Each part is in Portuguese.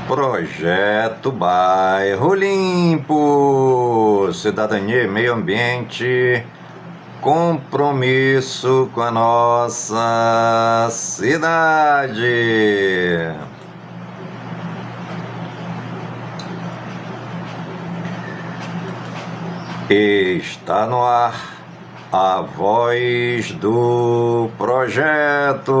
Projeto Bairro Limpo, cidadania e meio ambiente, compromisso com a nossa cidade. Está no ar a voz do projeto.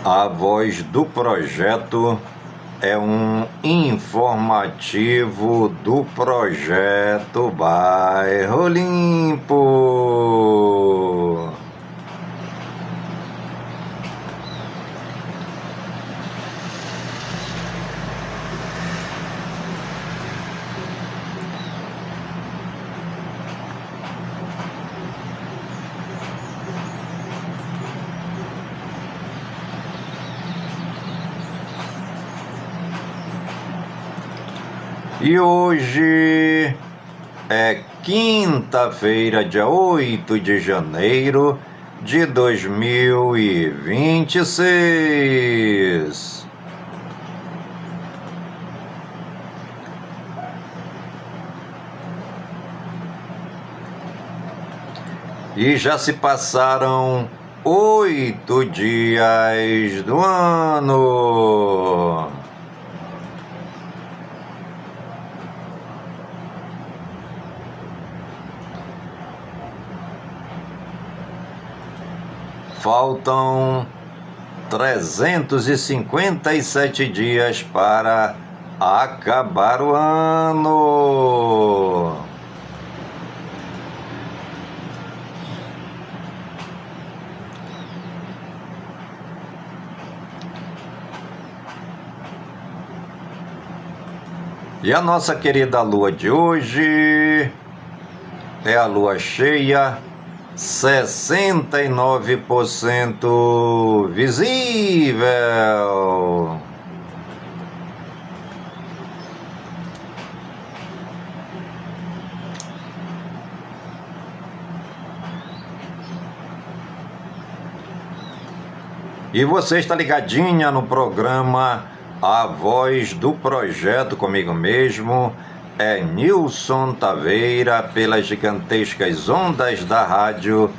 A voz do projeto é um informativo do projeto Bairro Limpo. E hoje é quinta-feira, dia 8 de janeiro de 2026. E já se passaram 8 dias do ano. Faltam 357 dias para acabar o ano. E a nossa querida lua de hoje é a lua cheia, 69% visível. E você está ligadinha no programa A Voz do Projeto comigo mesmo, é Nilson Taveira, pelas gigantescas ondas da Rádio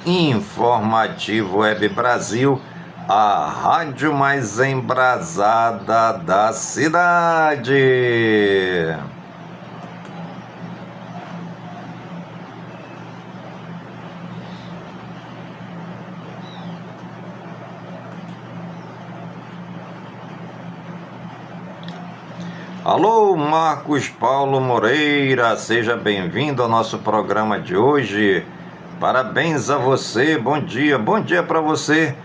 Informativo Web Brasil, a rádio mais embrasada da cidade. Alô, Marcos Paulo Moreira, seja bem-vindo ao nosso programa de hoje. Parabéns a você, bom dia para você.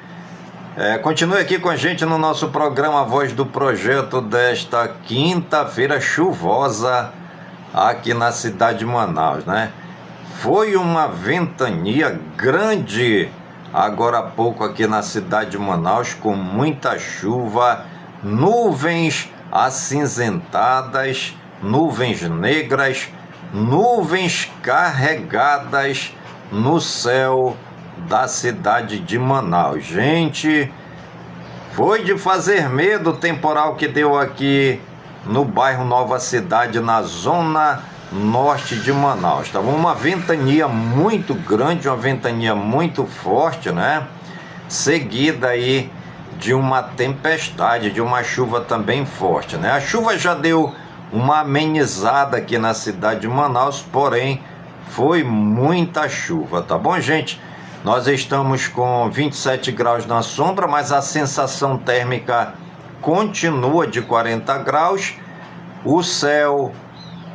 Continue aqui com a gente no nosso programa A Voz do Projeto desta quinta-feira chuvosa aqui na cidade de Manaus, né? Foi uma ventania grande agora há pouco aqui na cidade de Manaus, com muita chuva, nuvens acinzentadas, nuvens negras, nuvens carregadas no céu da cidade de Manaus. Gente, foi de fazer medo o temporal que deu aqui no bairro Nova Cidade, na zona norte de Manaus. Estava uma ventania muito grande, uma ventania muito forte, né? Seguida aí de uma tempestade, de uma chuva também forte, né? A chuva já deu uma amenizada aqui na cidade de Manaus, porém foi muita chuva, tá bom, gente? Nós estamos com 27 graus na sombra, mas a sensação térmica continua de 40 graus, o céu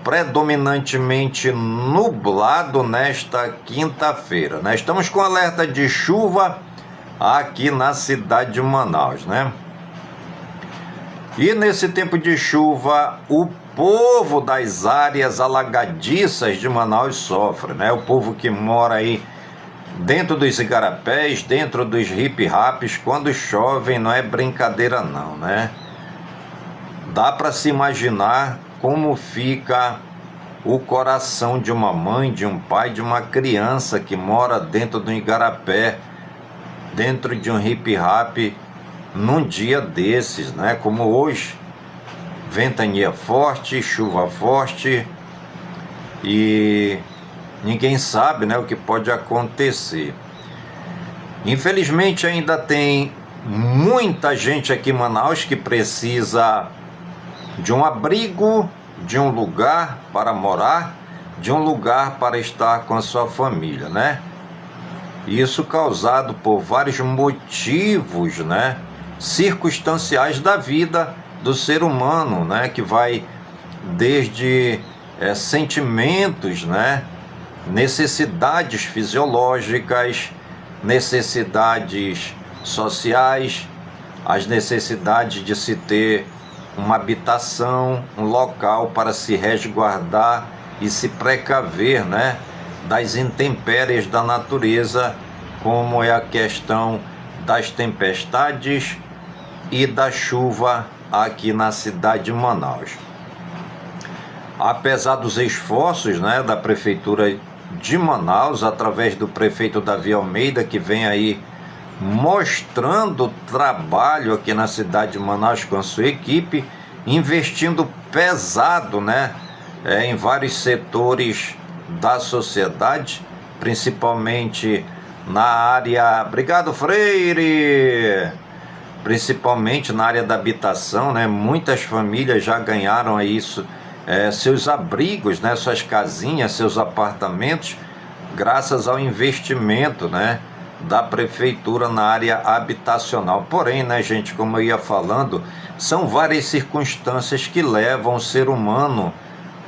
predominantemente nublado nesta quinta-feira, né? Estamos com alerta de chuva aqui na cidade de Manaus, né? E nesse tempo de chuva, o povo das áreas alagadiças de Manaus sofre, né? O povo que mora aí dentro dos igarapés, dentro dos hip-raps, quando chove não é brincadeira não, né? Dá para se imaginar como fica o coração de uma mãe, de um pai, de uma criança que mora dentro do igarapé, dentro de um hip-hop, num dia desses, né? Como hoje, ventania forte, chuva forte, e ninguém sabe, né, o que pode acontecer. Infelizmente ainda tem muita gente aqui em Manaus que precisa de um abrigo, de um lugar para morar, de um lugar para estar com a sua família, né? Isso causado por vários motivos, né, circunstanciais da vida do ser humano, né, que vai desde sentimentos, né, necessidades fisiológicas, necessidades sociais, as necessidades de se ter uma habitação, um local para se resguardar e se precaver, né, das intempéries da natureza, como é a questão das tempestades e da chuva aqui na cidade de Manaus. Apesar dos esforços, né, da Prefeitura de Manaus, através do prefeito Davi Almeida, que vem aí mostrando trabalho aqui na cidade de Manaus com a sua equipe, investindo pesado, né, em vários setores da sociedade, principalmente na área, obrigado Freire, principalmente na área da habitação, né? Muitas famílias já ganharam isso, seus abrigos, né? Suas casinhas, seus apartamentos, graças ao investimento, né, da prefeitura na área habitacional. Porém, né, gente, como eu ia falando, são várias circunstâncias que levam o ser humano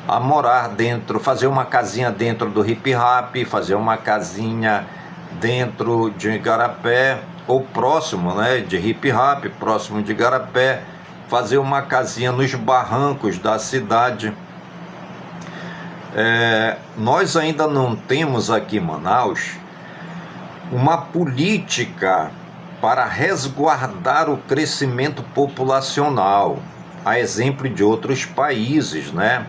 a morar dentro, fazer uma casinha dentro do hip-hop, fazer uma casinha dentro de igarapé, ou próximo, né, de hip-hop, próximo de igarapé, fazer uma casinha nos barrancos da cidade. Nós ainda não temos aqui em Manaus uma política para resguardar o crescimento populacional, a exemplo de outros países, né?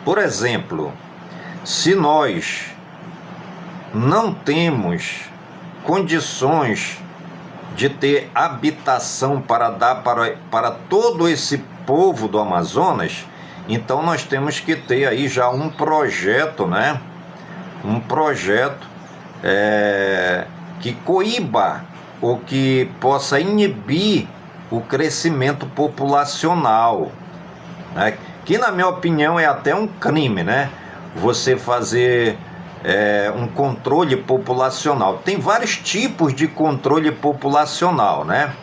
Por exemplo, se nós não temos condições de ter habitação para dar para todo esse povo do Amazonas, então nós temos que ter aí já um projeto, né? Um projeto que coíba ou que possa inibir o crescimento populacional, né? Que na minha opinião é até um crime, né? Você fazer um controle populacional. Tem vários tipos de controle populacional, né?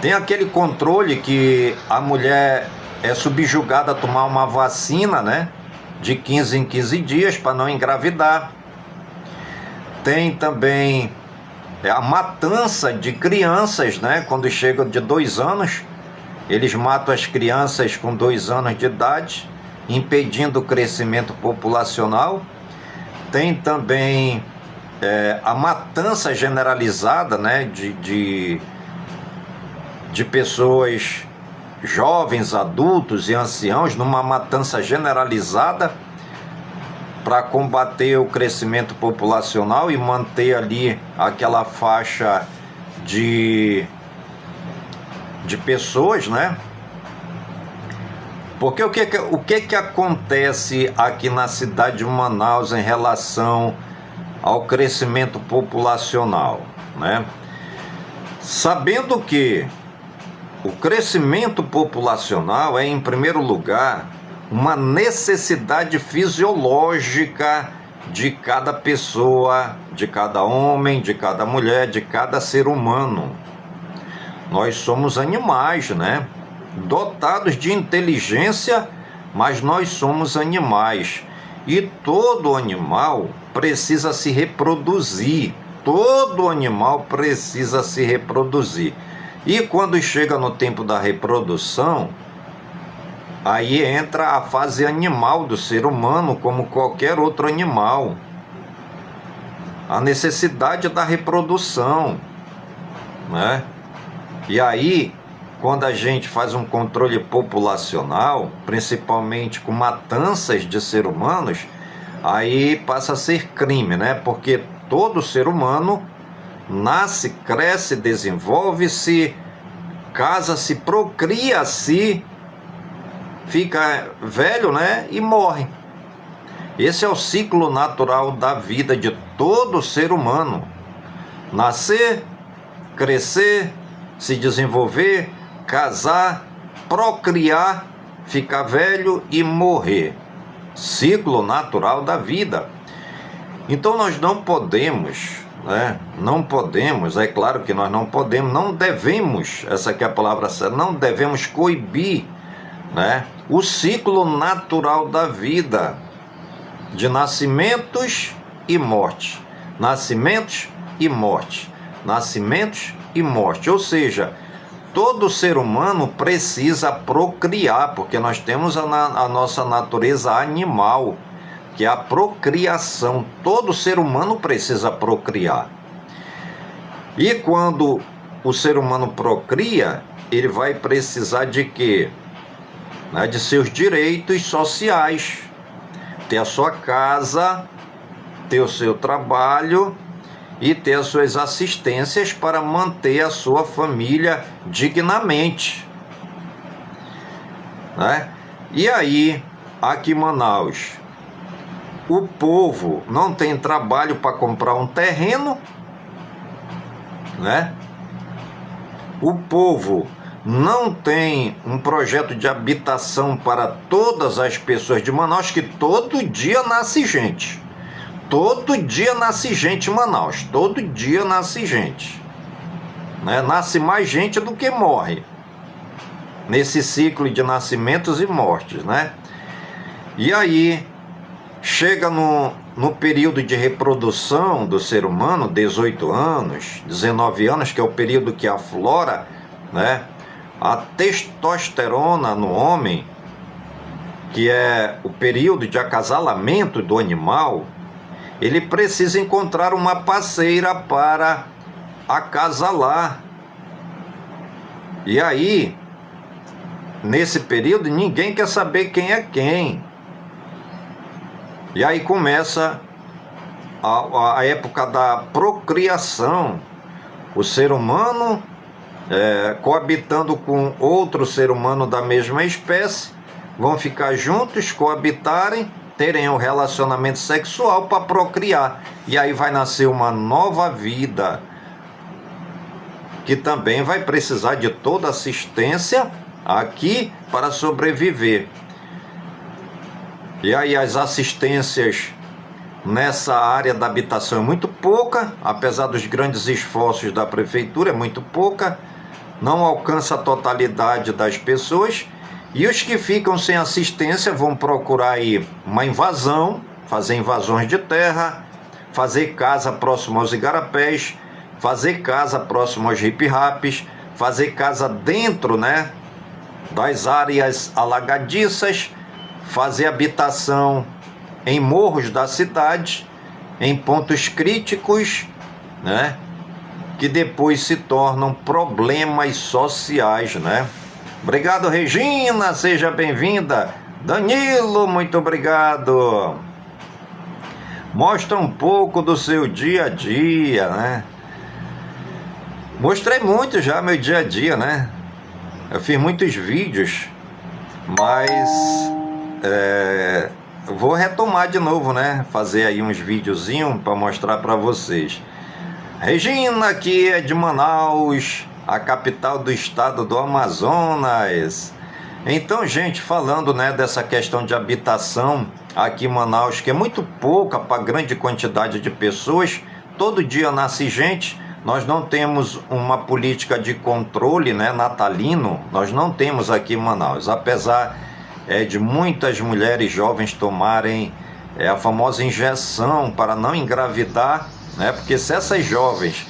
Tem aquele controle que a mulher é subjugada a tomar uma vacina, né, de 15 em 15 dias para não engravidar. Tem também a matança de crianças, né, quando chegam de 2 anos, eles matam as crianças com 2 anos de idade, impedindo o crescimento populacional. Tem também a matança generalizada, né, de pessoas jovens, adultos e anciãos, numa matança generalizada para combater o crescimento populacional e manter ali aquela faixa de pessoas, né? Porque o que acontece aqui na cidade de Manaus em relação ao crescimento populacional, né? Sabendo que o crescimento populacional é, em primeiro lugar, uma necessidade fisiológica de cada pessoa, de cada homem, de cada mulher, de cada ser humano. Nós somos animais, né? Dotados de inteligência, mas nós somos animais. E todo animal precisa se reproduzir. Todo animal precisa se reproduzir. E quando chega no tempo da reprodução, aí entra a fase animal do ser humano, como qualquer outro animal. A necessidade da reprodução, né? E aí, quando a gente faz um controle populacional, principalmente com matanças de seres humanos, aí passa a ser crime, né? Porque todo ser humano nasce, cresce, desenvolve-se, casa-se, procria-se, fica velho, né? E morre. Esse é o ciclo natural da vida de todo ser humano. Nascer, crescer, se desenvolver, casar, procriar, ficar velho e morrer. Ciclo natural da vida. Então nós não podemos, né? Não podemos, é claro que nós não podemos, não devemos, essa aqui é a palavra certa, não devemos coibir, né, o ciclo natural da vida, de nascimentos e morte. Nascimentos e morte. Nascimentos e morte. Ou seja, todo ser humano precisa procriar, porque nós temos a nossa natureza animal, que é a procriação. Todo ser humano precisa procriar. E quando o ser humano procria, ele vai precisar de quê? Né? De seus direitos sociais. Ter a sua casa, ter o seu trabalho e ter as suas assistências para manter a sua família dignamente, né? E aí, aqui em Manaus, o povo não tem trabalho para comprar um terreno, né? O povo não tem um projeto de habitação para todas as pessoas de Manaus, que todo dia nasce gente. Todo dia nasce gente em Manaus. Todo dia nasce gente, né? Nasce mais gente do que morre nesse ciclo de nascimentos e mortes, né? E aí, chega no período de reprodução do ser humano, 18 anos, 19 anos, que é o período que aflora, né, a testosterona no homem, que é o período de acasalamento do animal. Ele precisa encontrar uma parceira para acasalar. E aí, nesse período, ninguém quer saber quem é quem. E aí começa a época da procriação. O ser humano coabitando com outro ser humano da mesma espécie, vão ficar juntos, coabitarem, terem um relacionamento sexual para procriar. E aí vai nascer uma nova vida, que também vai precisar de toda assistência aqui para sobreviver. E aí as assistências nessa área da habitação é muito pouca, apesar dos grandes esforços da prefeitura, é muito pouca, não alcança a totalidade das pessoas, e os que ficam sem assistência vão procurar aí uma invasão, fazer invasões de terra, fazer casa próximo aos igarapés, fazer casa próximo aos hip-raps, fazer casa dentro, né, das áreas alagadiças, fazer habitação em morros da cidade, em pontos críticos, né, que depois se tornam problemas sociais, né? Obrigado, Regina, seja bem-vinda. Danilo, muito obrigado. Mostra um pouco do seu dia a dia, né? Mostrei muito já meu dia a dia, né? Eu fiz muitos vídeos, mas vou retomar de novo, né? Fazer aí uns videozinhos para mostrar para vocês. Regina, aqui é de Manaus, a capital do estado do Amazonas. Então, gente, falando, né, dessa questão de habitação aqui em Manaus, que é muito pouca para grande quantidade de pessoas, todo dia nasce gente. Nós não temos uma política de controle, né, natalino, nós não temos aqui em Manaus, apesar de muitas mulheres jovens tomarem a famosa injeção para não engravidar, né, porque se essas jovens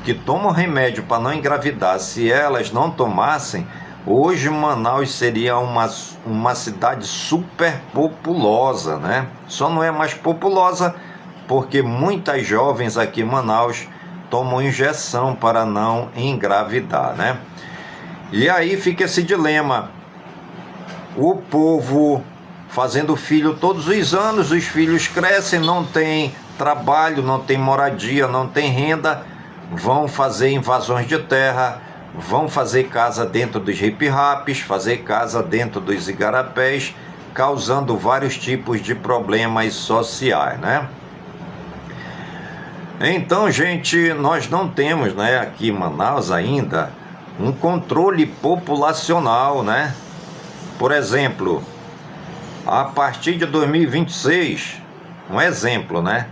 que tomam remédio para não engravidar, se elas não tomassem, hoje Manaus seria uma cidade super populosa, né? Só não é mais populosa porque muitas jovens aqui em Manaus tomam injeção para não engravidar, né? E aí fica esse dilema. O povo fazendo filho todos os anos, os filhos crescem, não tem trabalho, não tem moradia, não tem renda, vão fazer invasões de terra, vão fazer casa dentro dos hip-raps, fazer casa dentro dos igarapés, causando vários tipos de problemas sociais, né? Então, gente, nós não temos, né, aqui em Manaus ainda, um controle populacional, né? Por exemplo, a partir de 2026, um exemplo, né?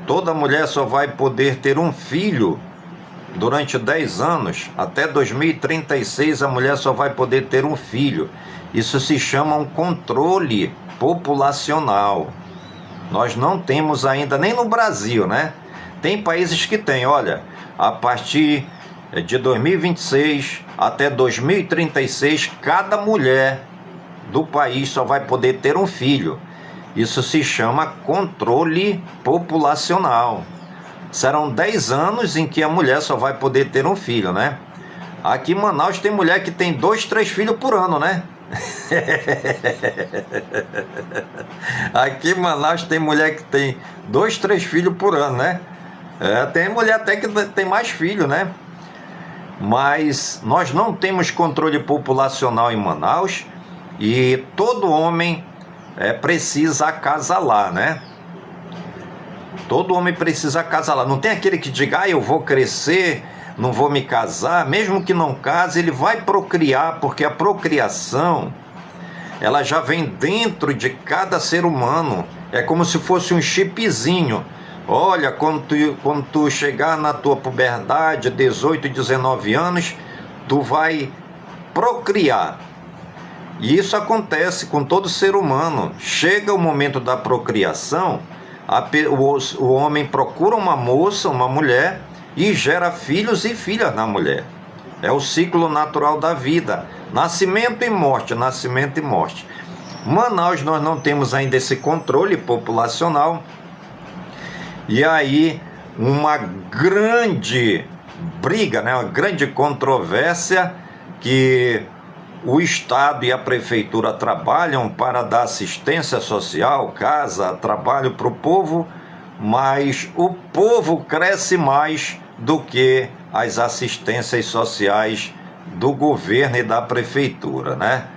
Toda mulher só vai poder ter um filho durante 10 anos. Até 2036 a mulher só vai poder ter um filho. Isso se chama um controle populacional. Nós não temos ainda, nem no Brasil, né? Tem países que têm, olha, a partir de 2026 até 2036, cada mulher do país só vai poder ter um filho. Isso se chama controle populacional. Serão 10 anos em que a mulher só vai poder ter um filho, né? Aqui em Manaus tem mulher que tem 2, 3 filhos por ano, né? Aqui em Manaus tem mulher que tem 2, 3 filhos por ano, né? Tem mulher até que tem mais filho, né? Mas nós não temos controle populacional em Manaus e todo homem precisa acasalar, né? Todo homem precisa acasalar. Não tem aquele que diga, eu vou crescer, não vou me casar. Mesmo que não case, ele vai procriar, porque a procriação, ela já vem dentro de cada ser humano. É como se fosse um chipzinho. Olha, quando tu chegar na tua puberdade, 18, 19 anos, tu vai procriar. E isso acontece com todo ser humano. Chega o momento da procriação, o homem procura uma moça, uma mulher, e gera filhos e filhas na mulher. É o ciclo natural da vida. Nascimento e morte, nascimento e morte. Manaus, nós não temos ainda esse controle populacional. E aí, uma grande briga, né, uma grande controvérsia que o Estado e a Prefeitura trabalham para dar assistência social, casa, trabalho para o povo, mas o povo cresce mais do que as assistências sociais do governo e da Prefeitura, né?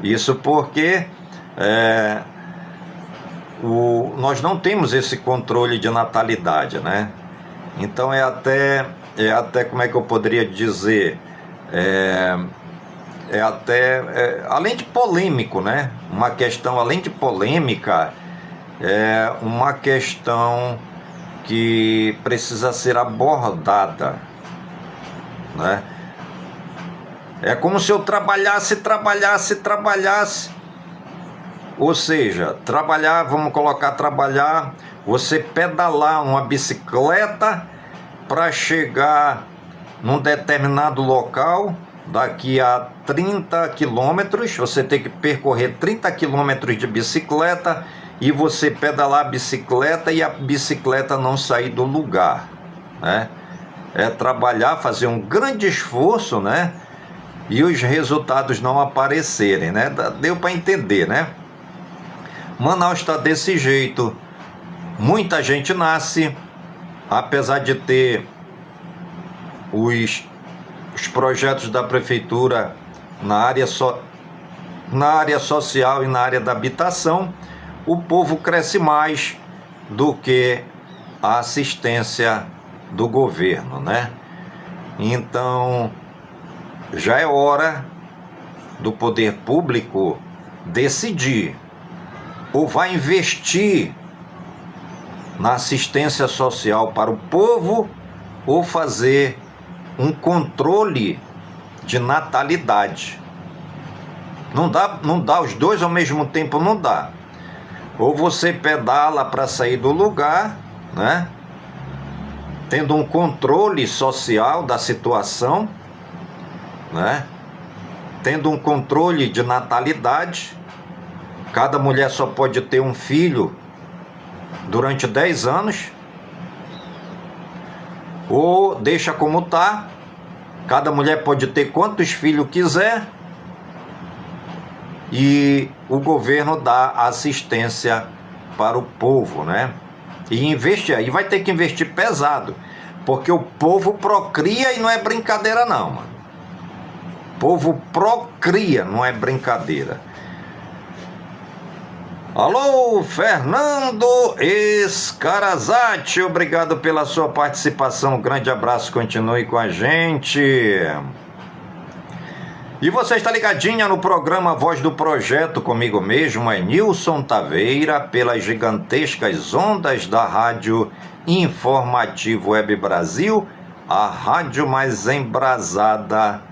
Isso porque nós não temos esse controle de natalidade, né? Então é até como é que eu poderia dizer, além de polêmico, né? Uma questão, além de polêmica, é uma questão que precisa ser abordada, né? É como se eu trabalhasse, ou seja, trabalhar, vamos colocar trabalhar, você pedalar uma bicicleta para chegar num determinado local. Daqui a 30 quilômetros, você tem que percorrer 30 quilômetros de bicicleta e você pedalar a bicicleta e a bicicleta não sair do lugar, né? É trabalhar, fazer um grande esforço, né? E os resultados não aparecerem, né? Deu para entender, né? Manaus está desse jeito. Muita gente nasce, apesar de ter os projetos da prefeitura na área social e na área da habitação, o povo cresce mais do que a assistência do governo, né? Então, já é hora do poder público decidir, ou vai investir na assistência social para o povo, ou fazer um controle de natalidade. Não dá os dois ao mesmo tempo, não dá. Ou você pedala para sair do lugar, né? Tendo um controle social da situação, né? Tendo um controle de natalidade. Cada mulher só pode ter um filho durante 10 anos. Ou deixa como está Cada mulher pode ter quantos filhos quiser e o governo dá assistência para o povo, né? E investir, e vai ter que investir pesado, porque o povo procria e não é brincadeira não, mano. O povo procria, não é brincadeira. Alô, Fernando Escarazate, obrigado pela sua participação, um grande abraço, continue com a gente. E você está ligadinha no programa Voz do Projeto, comigo mesmo, é Nilson Taveira, pelas gigantescas ondas da Rádio Informativo Web Brasil, a rádio mais embrasada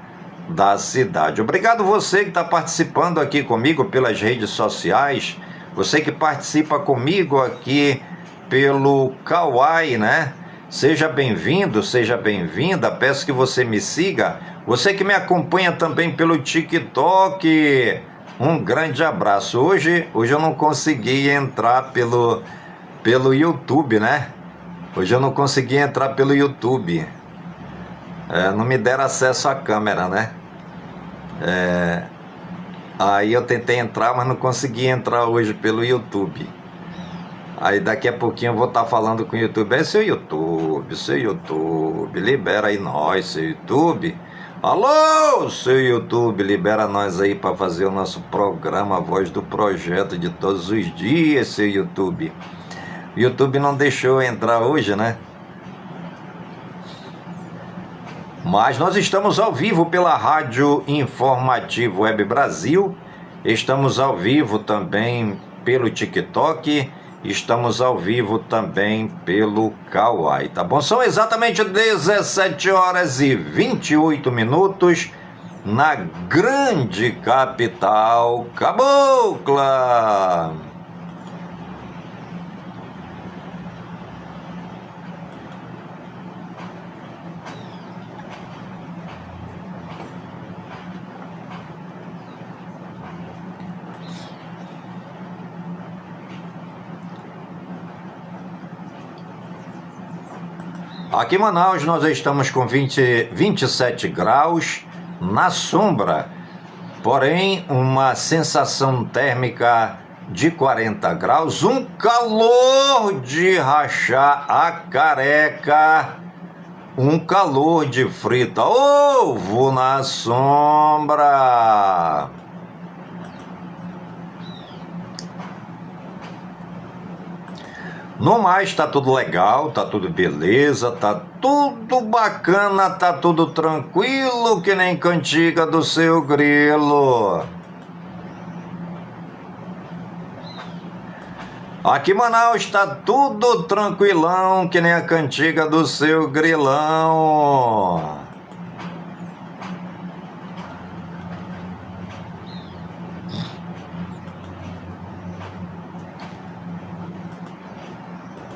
da cidade. Obrigado você que está participando aqui comigo pelas redes sociais, você que participa comigo aqui pelo Kawai, né? Seja bem-vindo, seja bem-vinda, peço que você me siga. Você que me acompanha também pelo TikTok, um grande abraço. Hoje eu não consegui entrar pelo YouTube, né? Hoje eu não consegui entrar pelo YouTube. Não me deram acesso à câmera, né? Aí eu tentei entrar, mas não consegui entrar hoje pelo YouTube. Aí daqui a pouquinho eu vou estar falando com o YouTube. Seu YouTube, libera aí nós, seu YouTube. Alô, seu YouTube, libera nós aí para fazer o nosso programa Voz do Projeto de todos os dias, seu YouTube. O YouTube não deixou eu entrar hoje, né? Mas nós estamos ao vivo pela Rádio Informativo Web Brasil, estamos ao vivo também pelo TikTok, estamos ao vivo também pelo Kawai, tá bom? São exatamente 17 horas e 28 minutos na grande capital cabocla. Aqui em Manaus nós estamos com 27 graus na sombra, porém uma sensação térmica de 40 graus, um calor de rachar a careca, um calor de frita ovo na sombra. No mais, tá tudo legal, tá tudo beleza, tá tudo bacana, tá tudo tranquilo, que nem cantiga do seu grilo. Aqui em Manaus tá tudo tranquilão, que nem a cantiga do seu grilão.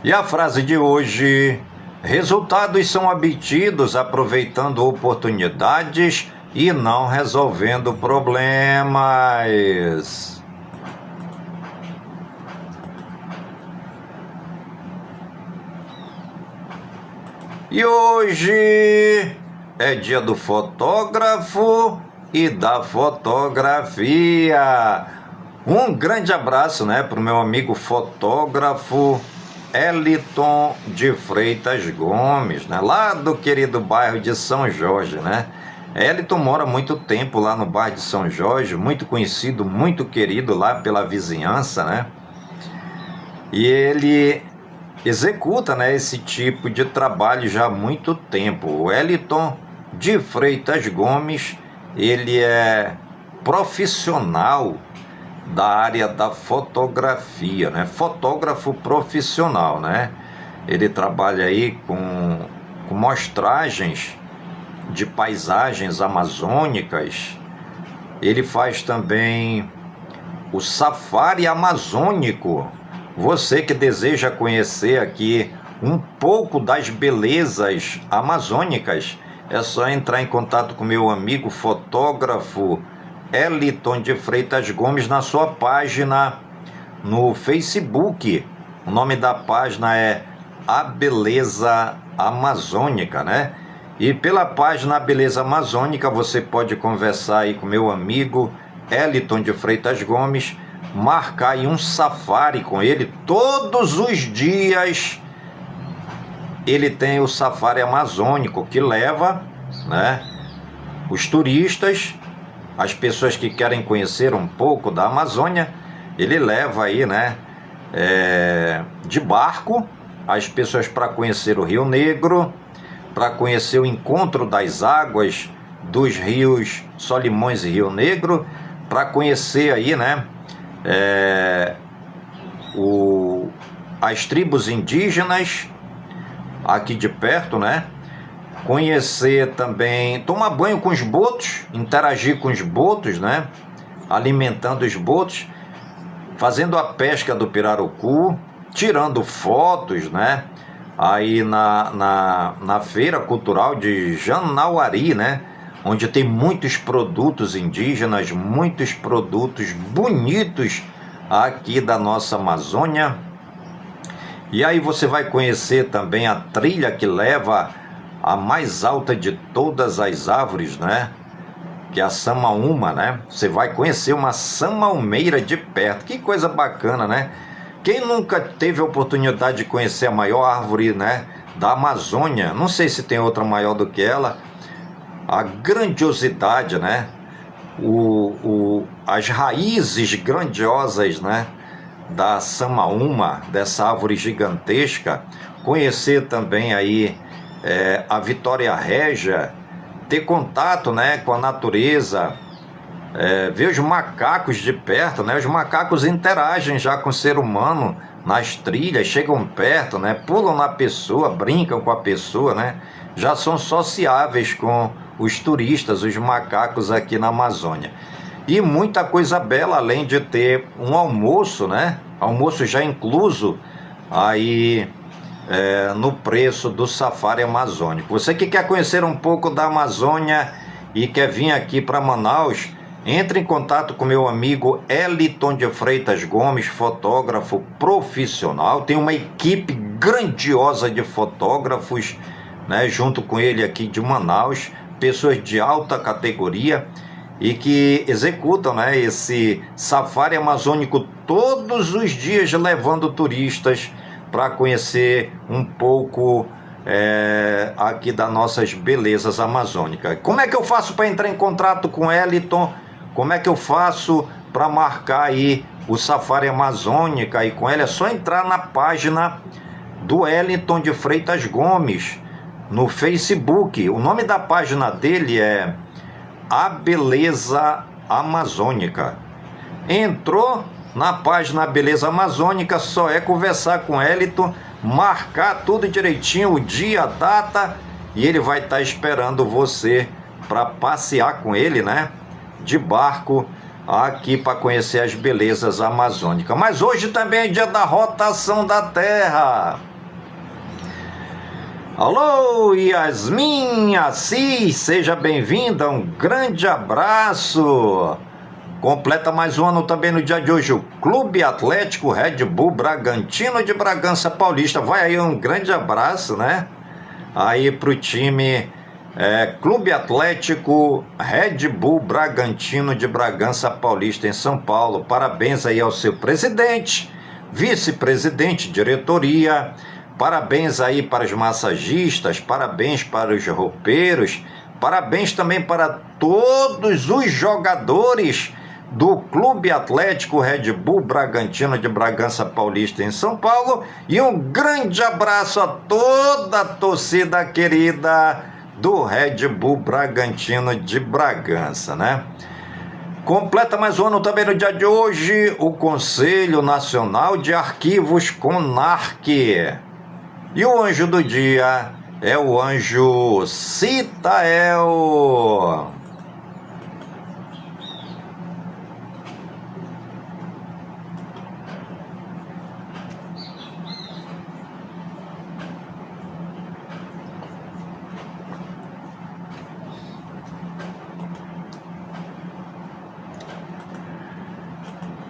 E a frase de hoje: resultados são obtidos aproveitando oportunidades e não resolvendo problemas. E hoje é dia do fotógrafo e da fotografia. Um grande abraço, né, para o meu amigo fotógrafo Eliton de Freitas Gomes, né? Lá do querido bairro de São Jorge, né? Eliton mora muito tempo lá no bairro de São Jorge, muito conhecido, muito querido lá pela vizinhança, né? E ele executa, né, esse tipo de trabalho já há muito tempo. O Eliton de Freitas Gomes, ele é profissional da área da fotografia, né? Fotógrafo profissional, né? Ele trabalha aí com mostragens de paisagens amazônicas. Ele faz também o safari amazônico. Você que deseja conhecer aqui um pouco das belezas amazônicas, é só entrar em contato com meu amigo fotógrafo Eliton de Freitas Gomes na sua página no Facebook. O nome da página é A Beleza Amazônica, né? E pela página Beleza Amazônica você pode conversar aí com meu amigo Eliton de Freitas Gomes, marcar aí um safari com ele. Todos os dias ele tem o safari amazônico que leva, né, os turistas, as pessoas que querem conhecer um pouco da Amazônia. Ele leva aí, né, de barco as pessoas para conhecer o Rio Negro, para conhecer o encontro das águas dos rios Solimões e Rio Negro, para conhecer aí, né, as tribos indígenas aqui de perto, né? Conhecer também, tomar banho com os botos, interagir com os botos, né? Alimentando os botos, fazendo a pesca do pirarucu, tirando fotos, né? Aí na Feira Cultural de Janauari, né? Onde tem muitos produtos indígenas, muitos produtos bonitos aqui da nossa Amazônia. E aí você vai conhecer também a trilha que leva a mais alta de todas as árvores, né? Que é a Samaúma, né? Você vai conhecer uma samaumeira de perto. Que coisa bacana, né? Quem nunca teve a oportunidade de conhecer a maior árvore, né, da Amazônia? Não sei se tem outra maior do que ela. A grandiosidade, né? As raízes grandiosas, né, da Samaúma, dessa árvore gigantesca. Conhecer também aí a Vitória Régia, ter contato, né, com a natureza, ver os macacos de perto, né? Os macacos interagem já com o ser humano nas trilhas, chegam perto, né, pulam na pessoa, brincam com a pessoa, né? Já são sociáveis com os turistas, os macacos aqui na Amazônia. E muita coisa bela, além de ter um almoço, né? Almoço já incluso aí no preço do safari amazônico. Você que quer conhecer um pouco da Amazônia e quer vir aqui para Manaus, entre em contato com meu amigo Eliton de Freitas Gomes, fotógrafo profissional. Tem uma equipe grandiosa de fotógrafos, né, junto com ele aqui de Manaus, pessoas de alta categoria e que executam, né, esse safari amazônico todos os dias, levando turistas para conhecer um pouco aqui das nossas belezas amazônicas. Como é que eu faço para entrar em contato com Eliton? Como é que eu faço para marcar aí o safari amazônica e com ele? É só entrar na página do Eliton de Freitas Gomes no Facebook. O nome da página dele é A Beleza Amazônica. Entrou na página Beleza Amazônica, só é conversar com Eliton, marcar tudo direitinho, o dia, a data, e ele vai estar esperando você para passear com ele, né, de barco aqui para conhecer as belezas amazônicas. Mas hoje também é dia da rotação da Terra. Alô, Yasmin Assis, seja bem-vinda, um grande abraço. Completa mais um ano também no dia de hoje o Clube Atlético Red Bull Bragantino de Bragança Paulista. Vai aí um grande abraço, né, aí pro time Clube Atlético Red Bull Bragantino de Bragança Paulista em São Paulo. Parabéns aí ao seu presidente, vice-presidente, diretoria. Parabéns aí para os massagistas, parabéns para os roupeiros, parabéns também para todos os jogadores do Clube Atlético Red Bull Bragantino de Bragança Paulista em São Paulo. E um grande abraço a toda a torcida querida do Red Bull Bragantino de Bragança, né? Completa mais um ano também no dia de hoje o Conselho Nacional de Arquivos, CONARC. E o anjo do dia é o anjo Citael.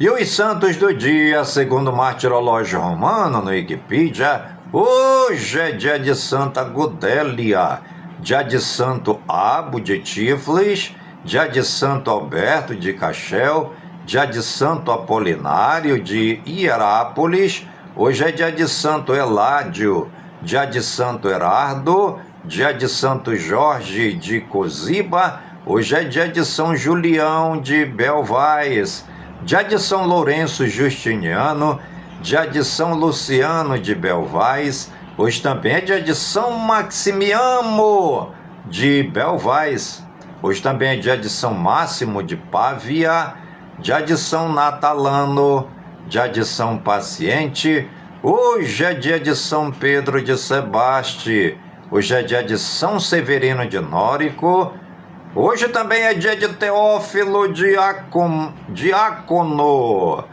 E os santos do dia, segundo o martirológio romano no Wikipedia, hoje é dia de Santa Gudélia, dia de Santo Abo de Tiflis, dia de Santo Alberto de Cachel, dia de Santo Apolinário de Hierápolis, hoje é dia de Santo Eládio, dia de Santo Herardo, dia de Santo Jorge de Coziba, hoje é dia de São Julião de Belvais, dia de São Lourenço Justiniano, dia de São Luciano de Belvais, hoje também é dia de São Maximiano de Belvais, hoje também é dia de São Máximo de Pávia, dia de São Natalano, dia de São Paciente, hoje é dia de São Pedro de Sebaste, hoje é dia de São Severino de Nórico, hoje também é dia de Teófilo Diácono.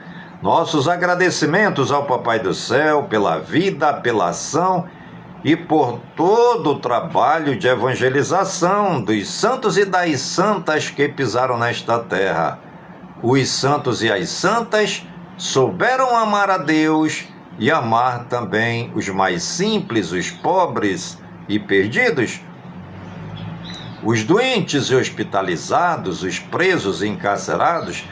Nossos agradecimentos ao Papai do Céu pela vida, pela ação e por todo o trabalho de evangelização dos santos e das santas que pisaram nesta terra. Os santos e as santas souberam amar a Deus e amar também os mais simples, os pobres e perdidos, os doentes e hospitalizados, os presos e encarcerados,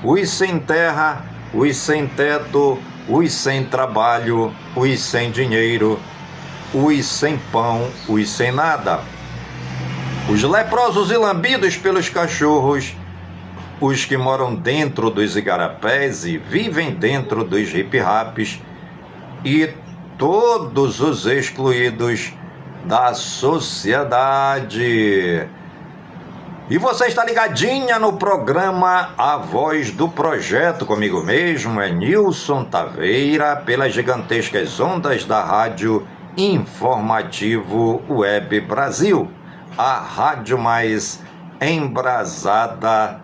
os sem terra, os sem teto, os sem trabalho, os sem dinheiro, os sem pão, os sem nada, os leprosos e lambidos pelos cachorros, os que moram dentro dos igarapés e vivem dentro dos hip-raps e todos os excluídos da sociedade. E você está ligadinha no programa A Voz do Projeto, comigo mesmo, é Nilson Taveira, pelas gigantescas ondas da Rádio Informativo Web Brasil, a rádio mais embrasada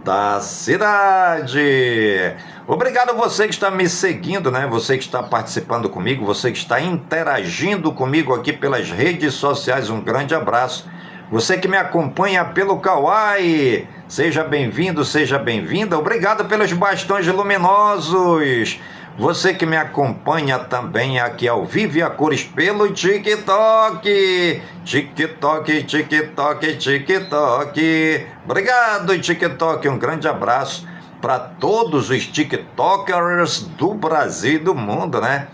da cidade. Obrigado você que está me seguindo, né? Você que está participando comigo, você que está interagindo comigo aqui pelas redes sociais, um grande abraço. Você que me acompanha pelo Kawai, seja bem-vindo, seja bem-vinda. Obrigado pelos bastões luminosos. Você que me acompanha também aqui ao vivo e a cores pelo TikTok. TikTok, TikTok, TikTok. Obrigado, TikTok. Um grande abraço para todos os TikTokers do Brasil e do mundo, né?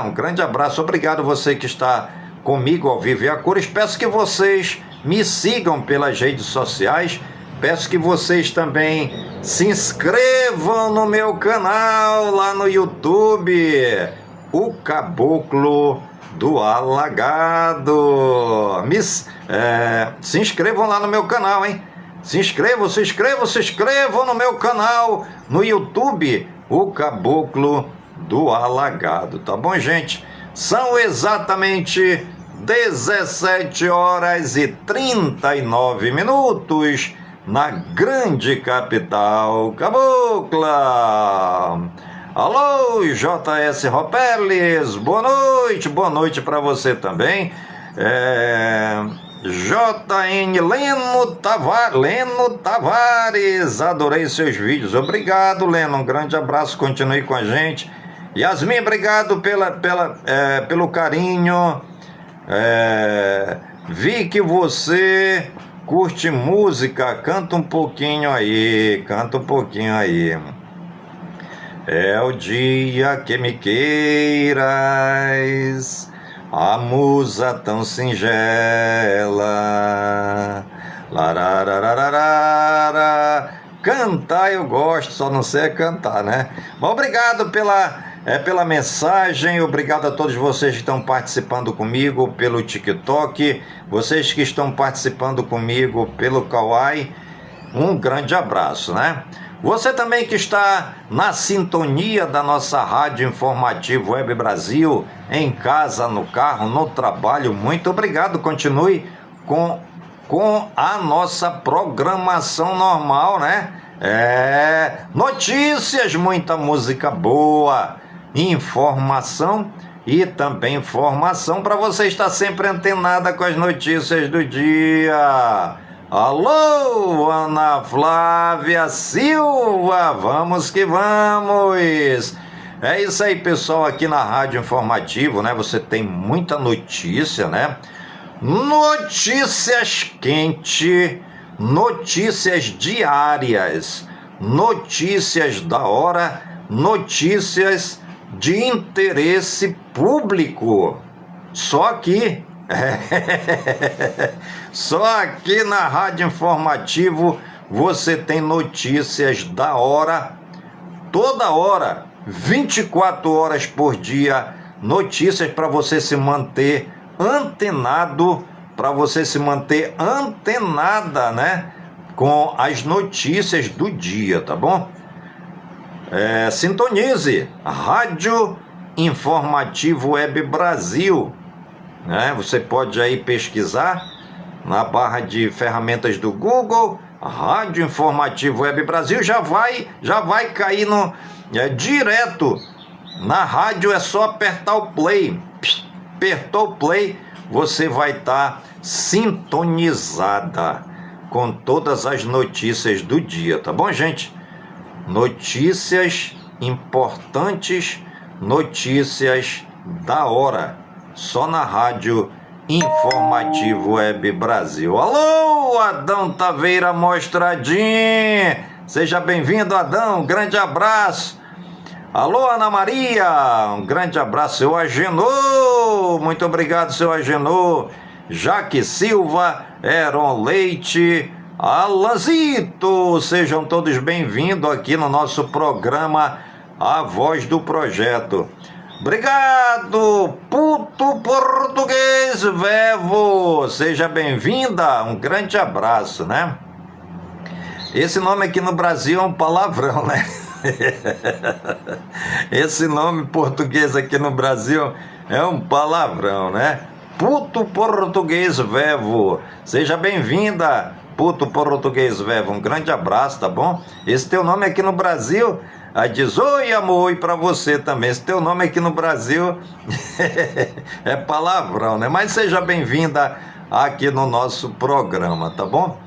Um grande abraço. Obrigado você que está comigo ao vivo e a cores. Peço que vocês me sigam pelas redes sociais. Peço que vocês também se inscrevam no meu canal lá no YouTube, O Caboclo do Alagado. Se inscrevam lá no meu canal, hein? Se inscrevam no meu canal no YouTube, O Caboclo do Alagado. Tá bom, gente? São exatamente 17h39 na grande capital cabocla. Alô, JS Ropeles, boa noite para você também. JN Leno Tavares, adorei seus vídeos. Obrigado, Leno, um grande abraço, continue com a gente. Yasmin, obrigado pelo carinho. Vi que você curte música, canta um pouquinho aí. É o dia que me queiras, a musa tão singela. Lararararara. Cantar eu gosto, só não sei cantar, né? Mas obrigado pela mensagem, obrigado a todos vocês que estão participando comigo pelo TikTok, vocês que estão participando comigo pelo Kawai, um grande abraço, né? Você também que está na sintonia da nossa Rádio Informativo Web Brasil, em casa, no carro, no trabalho, muito obrigado, continue com a nossa programação normal, né? Notícias, muita música boa, informação e também formação para você estar sempre antenada com as notícias do dia. Alô, Ana Flávia Silva, vamos que vamos. É isso aí, pessoal, aqui na Rádio Informativo, né? Você tem muita notícia, né? Notícias quentes, notícias diárias, notícias da hora, notícias de interesse público. Só aqui, só aqui na Rádio Informativo você tem notícias da hora, toda hora, 24 horas por dia, notícias para você se manter antenado, para você se manter antenada, né, com as notícias do dia, tá bom? Sintonize Rádio Informativo Web Brasil, né? Você pode aí pesquisar na barra de ferramentas do Google, Rádio Informativo Web Brasil, já vai cair direto na rádio. É só apertar o play. Apertou o play, você vai estar sintonizada com todas as notícias do dia, tá bom, gente? Notícias importantes, notícias da hora, só na Rádio Informativo Web Brasil. Alô, Adão Taveira Mostradinho, seja bem-vindo, Adão, um grande abraço. Alô, Ana Maria, um grande abraço. Seu Agenor, muito obrigado, seu Agenor. Jaque Silva, Heron Leite, Alanzito, sejam todos bem-vindos aqui no nosso programa A Voz do Projeto. Obrigado, Puto Português Vevo, seja bem-vinda, um grande abraço, né? Esse nome aqui no Brasil é um palavrão, né? Esse nome português aqui no Brasil é um palavrão, né? Puto Português Vevo, seja bem-vinda, Puto Português Vevo, um grande abraço, tá bom? Esse teu nome aqui no Brasil, diz oi amor, e pra você também. Esse teu nome aqui no Brasil é palavrão, né? Mas seja bem-vinda aqui no nosso programa, tá bom?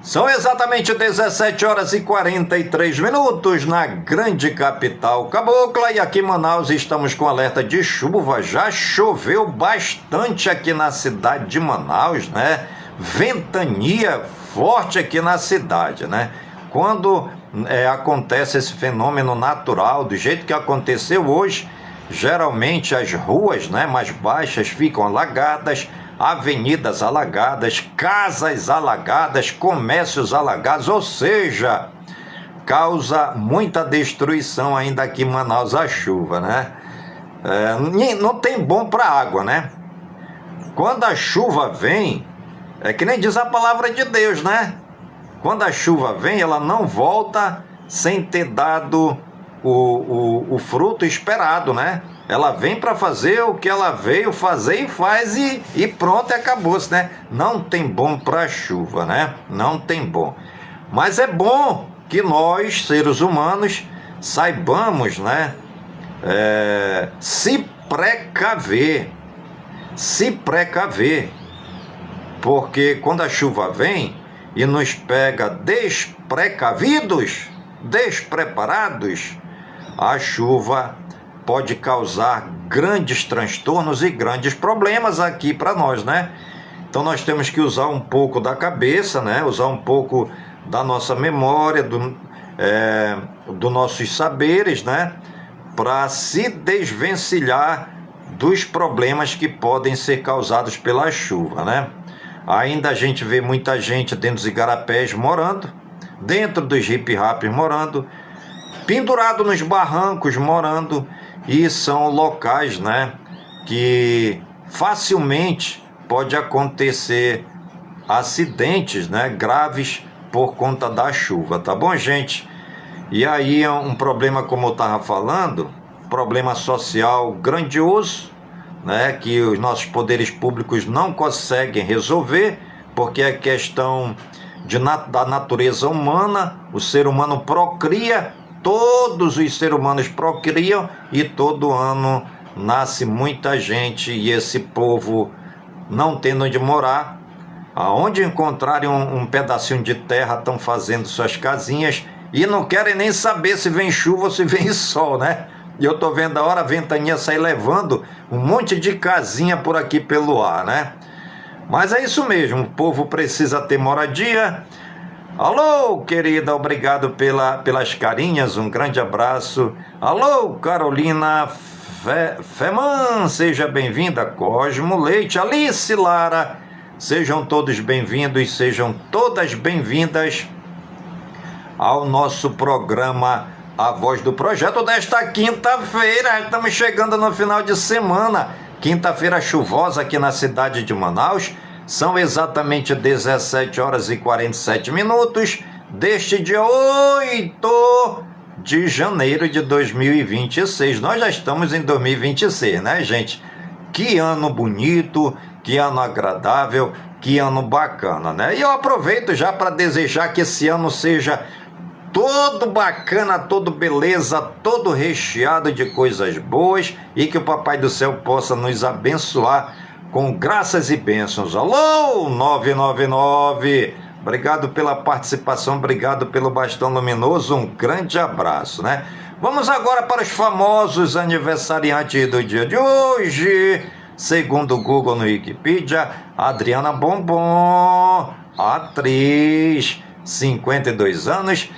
São exatamente 17 horas e 43 minutos na grande capital cabocla, e aqui em Manaus estamos com alerta de chuva. Já choveu bastante aqui na cidade de Manaus, né? Ventania forte aqui na cidade, né? Quando acontece esse fenômeno natural do jeito que aconteceu hoje, geralmente as ruas, né, mais baixas ficam alagadas, avenidas alagadas, casas alagadas, comércios alagados, ou seja, causa muita destruição ainda aqui em Manaus a chuva, né? Não tem bom para água, né? Quando a chuva vem, é que nem diz a palavra de Deus, né? Quando a chuva vem, ela não volta sem ter dado o fruto esperado, né? Ela vem para fazer o que ela veio fazer e faz, e pronto, acabou-se, né? Não tem bom para chuva, né? Não tem bom. Mas é bom que nós, seres humanos, saibamos, né? Se precaver. Se precaver. Porque quando a chuva vem e nos pega desprecavidos, despreparados, a chuva pode causar grandes transtornos e grandes problemas aqui para nós, né? Então nós temos que usar um pouco da cabeça, né? Usar um pouco da nossa memória, dos nossos saberes, né? Para se desvencilhar dos problemas que podem ser causados pela chuva, né? Ainda a gente vê muita gente dentro dos igarapés morando, dentro dos hip-raps morando, pendurado nos barrancos morando, e são locais, né, que facilmente pode acontecer acidentes, né, graves por conta da chuva, tá bom, gente? E aí é um problema, como eu estava falando, problema social grandioso, né, que os nossos poderes públicos não conseguem resolver, porque é questão da natureza humana. O ser humano procria, todos os seres humanos procriam, e todo ano nasce muita gente, e esse povo não tendo onde morar, aonde encontrarem um pedacinho de terra, estão fazendo suas casinhas e não querem nem saber se vem chuva ou se vem sol, né? E eu tô vendo a hora a ventania sair levando um monte de casinha por aqui pelo ar, né? Mas é isso mesmo, o povo precisa ter moradia. Alô, querida, obrigado pelas carinhas, um grande abraço. Alô, Carolina Feman, seja bem-vinda. Cosmo Leite, Alice Lara, sejam todos bem-vindos, sejam todas bem-vindas ao nosso programa A Voz do Projeto desta quinta-feira. Estamos chegando no final de semana, quinta-feira chuvosa aqui na cidade de Manaus. São exatamente 17 horas e 47 minutos deste dia 8 de janeiro de 2026. Nós já estamos em 2026, né, gente? Que ano bonito, que ano agradável, que ano bacana, né? E eu aproveito já para desejar que esse ano seja todo bacana, todo beleza, todo recheado de coisas boas e que o Papai do Céu possa nos abençoar com graças e bênçãos. Alô, 999, obrigado pela participação, obrigado pelo bastão luminoso, um grande abraço, né? Vamos agora para os famosos aniversariantes do dia de hoje. Segundo o Google no Wikipedia, Adriana Bombom, atriz, 52 anos.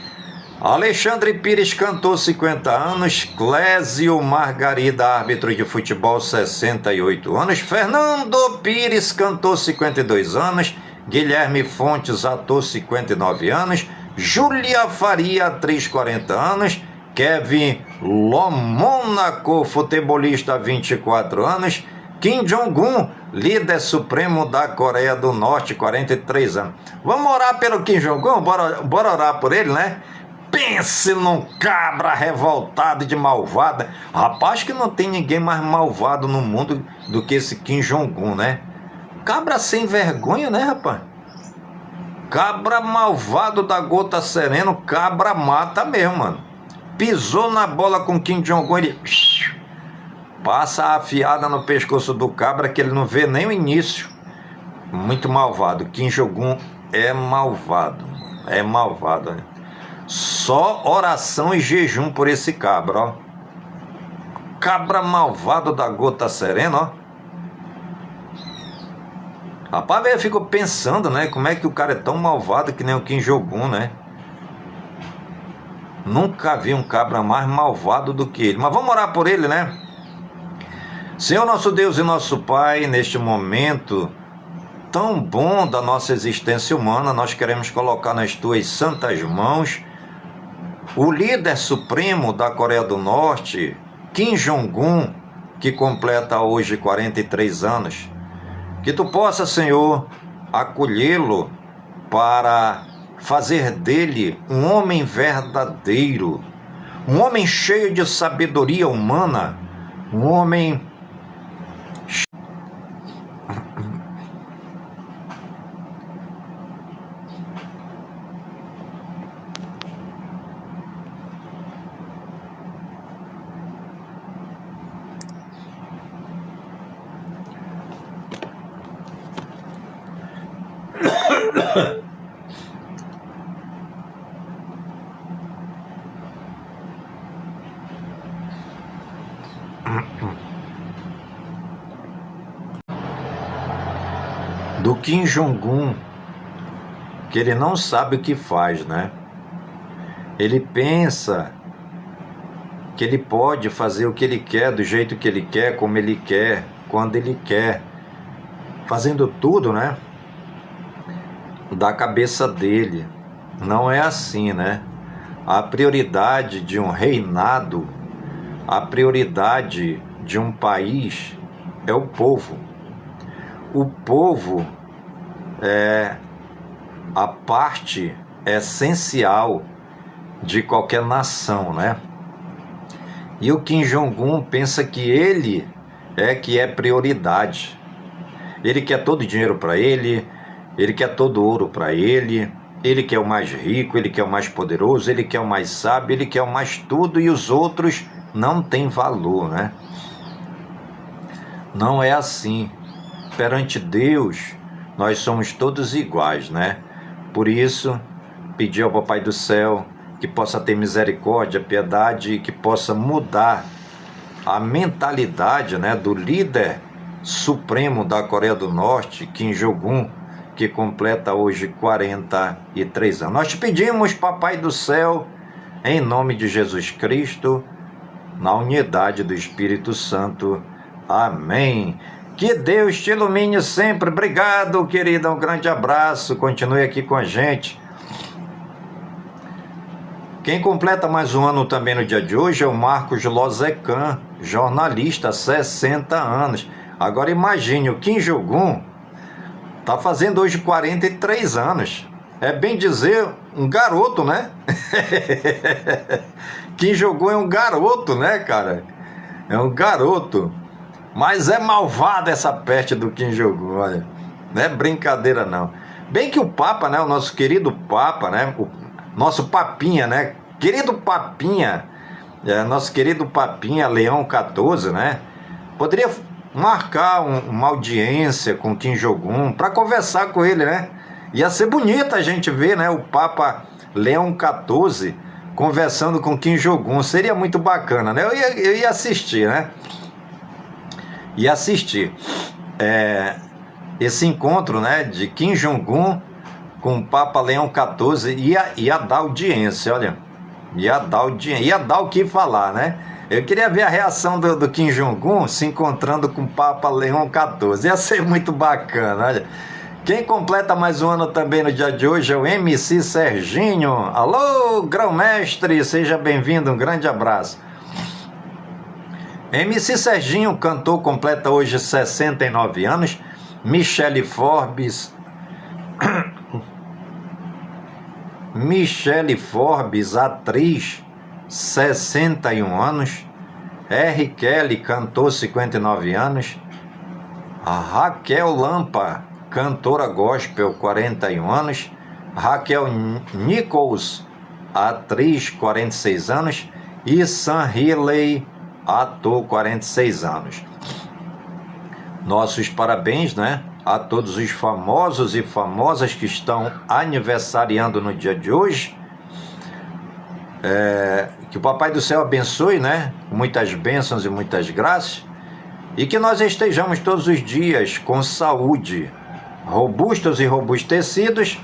Alexandre Pires, cantor, 50 anos. Clésio Margarida, árbitro de futebol, 68 anos. Fernando Pires, cantor, 52 anos. Guilherme Fontes, ator, 59 anos. Júlia Faria, atriz, 40 anos. Kevin Lomônaco, futebolista, 24 anos. Kim Jong-un, líder supremo da Coreia do Norte, 43 anos. Vamos orar pelo Kim Jong-un? Bora orar por ele, né? Pense num cabra revoltado de malvada. Rapaz, que não tem ninguém mais malvado no mundo do que esse Kim Jong-un, né? Cabra sem vergonha, né, rapaz? Cabra malvado da gota serena, cabra mata mesmo, mano. Pisou na bola com Kim Jong-un, ele passa a afiada no pescoço do cabra que ele não vê nem o início. Muito malvado. Kim Jong-un é malvado. É malvado, né? Só oração e jejum por esse cabra, ó. Cabra malvado da gota serena, ó. Rapaz, eu fico pensando, né? Como é que o cara é tão malvado que nem o Kim Jong-un, né? Nunca vi um cabra mais malvado do que ele. Mas vamos orar por ele, né? Senhor nosso Deus e nosso Pai, neste momento tão bom da nossa existência humana, nós queremos colocar nas tuas santas mãos o líder supremo da Coreia do Norte, Kim Jong-un, que completa hoje 43 anos. Que tu possa, Senhor, acolhê-lo para fazer dele um homem verdadeiro, um homem cheio de sabedoria humana, um homem do Kim Jong-un, que ele não sabe o que faz, né? Ele pensa que ele pode fazer o que ele quer, do jeito que ele quer, como ele quer, quando ele quer, fazendo tudo, né? Da cabeça dele. Não é assim, né? A prioridade de um reinado, a prioridade de um país é o povo. O povo é a parte essencial de qualquer nação, né? E o Kim Jong-un pensa que ele é prioridade. Ele quer todo o dinheiro para ele quer todo o ouro para ele quer o mais rico, ele quer o mais poderoso, ele quer o mais sábio, ele quer o mais tudo, e os outros não têm valor, né? Não é assim. Perante Deus, nós somos todos iguais, né? Por isso, pedir ao Papai do Céu que possa ter misericórdia, piedade, e que possa mudar a mentalidade, né, do líder supremo da Coreia do Norte, Kim Jong-un, que completa hoje 43 anos. Nós te pedimos, Papai do Céu, em nome de Jesus Cristo, na unidade do Espírito Santo. Amém. Que Deus te ilumine sempre. Obrigado, querida. Um grande abraço. Continue aqui com a gente. Quem completa mais um ano também no dia de hoje é o Marcos Lozecan, jornalista, 60 anos. Agora imagine, o Kim Jong-un está fazendo hoje 43 anos. É bem dizer, um garoto, né? Kim Jong-un é um garoto, né, cara? É um garoto. Mas é malvada essa peste do Kim Jong-un, olha. Não é brincadeira, não. Bem que o Papa, né? O nosso querido Papa, né? O nosso Papinha, né? Querido Papinha. Nosso querido Papinha, Leão XIV, né? Poderia marcar uma audiência com Kim Jong-un para conversar com ele, né? Ia ser bonito a gente ver, né? O Papa Leão XIV conversando com Kim Jong-un. Seria muito bacana, né? Eu ia assistir, né? Ia assistir esse encontro, né, de Kim Jong-un com o Papa Leão XIV. Ia dar audiência, olha. Ia dar audiência, ia dar o que falar, né? Eu queria ver a reação do Kim Jong-un se encontrando com o Papa Leão XIV. Ia ser muito bacana, olha. Quem completa mais um ano também no dia de hoje é o MC Serginho. Alô, grão-mestre, seja bem-vindo, um grande abraço. MC Serginho, cantor, completa hoje 69 anos. Michele Forbes, atriz, 61 anos. R. Kelly, cantor, 59 anos. A Raquel Lampa, cantora gospel, 41 anos. Raquel Nichols, atriz, 46 anos. E Sam Riley, ator, 46 anos. Nossos parabéns, né, a todos os famosos e famosas que estão aniversariando no dia de hoje. Que o Papai do Céu abençoe, né, muitas bênçãos e muitas graças, e que nós estejamos todos os dias com saúde, robustos e robustecidos,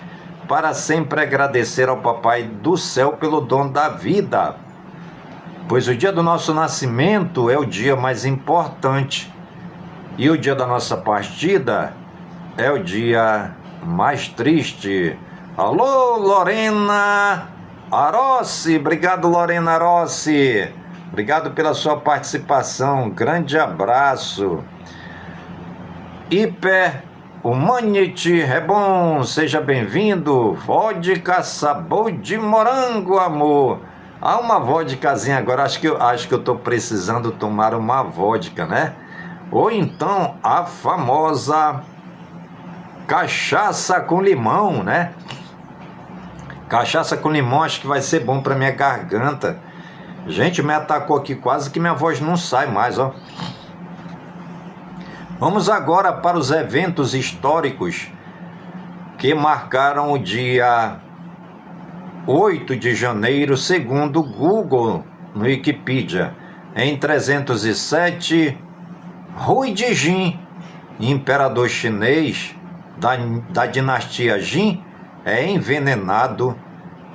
para sempre agradecer ao Papai do Céu pelo dom da vida, pois o dia do nosso nascimento é o dia mais importante, e o dia da nossa partida é o dia mais triste. Alô, Lorena Arossi, obrigado, Lorena Arossi, obrigado pela sua participação, grande abraço. Hiper Humanity é bom, seja bem-vindo. Vodka sabor de morango, amor. Há uma vodkazinha agora, acho que eu tô precisando tomar uma vodka, né? Ou então a famosa cachaça com limão, né? Cachaça com limão acho que vai ser bom para minha garganta. Gente, me atacou aqui, quase que minha voz não sai mais, ó. Vamos agora para os eventos históricos que marcaram o dia 8 de janeiro, segundo o Google, no Wikipedia. Em 307, Rui de Jin, imperador chinês da dinastia Jin, é envenenado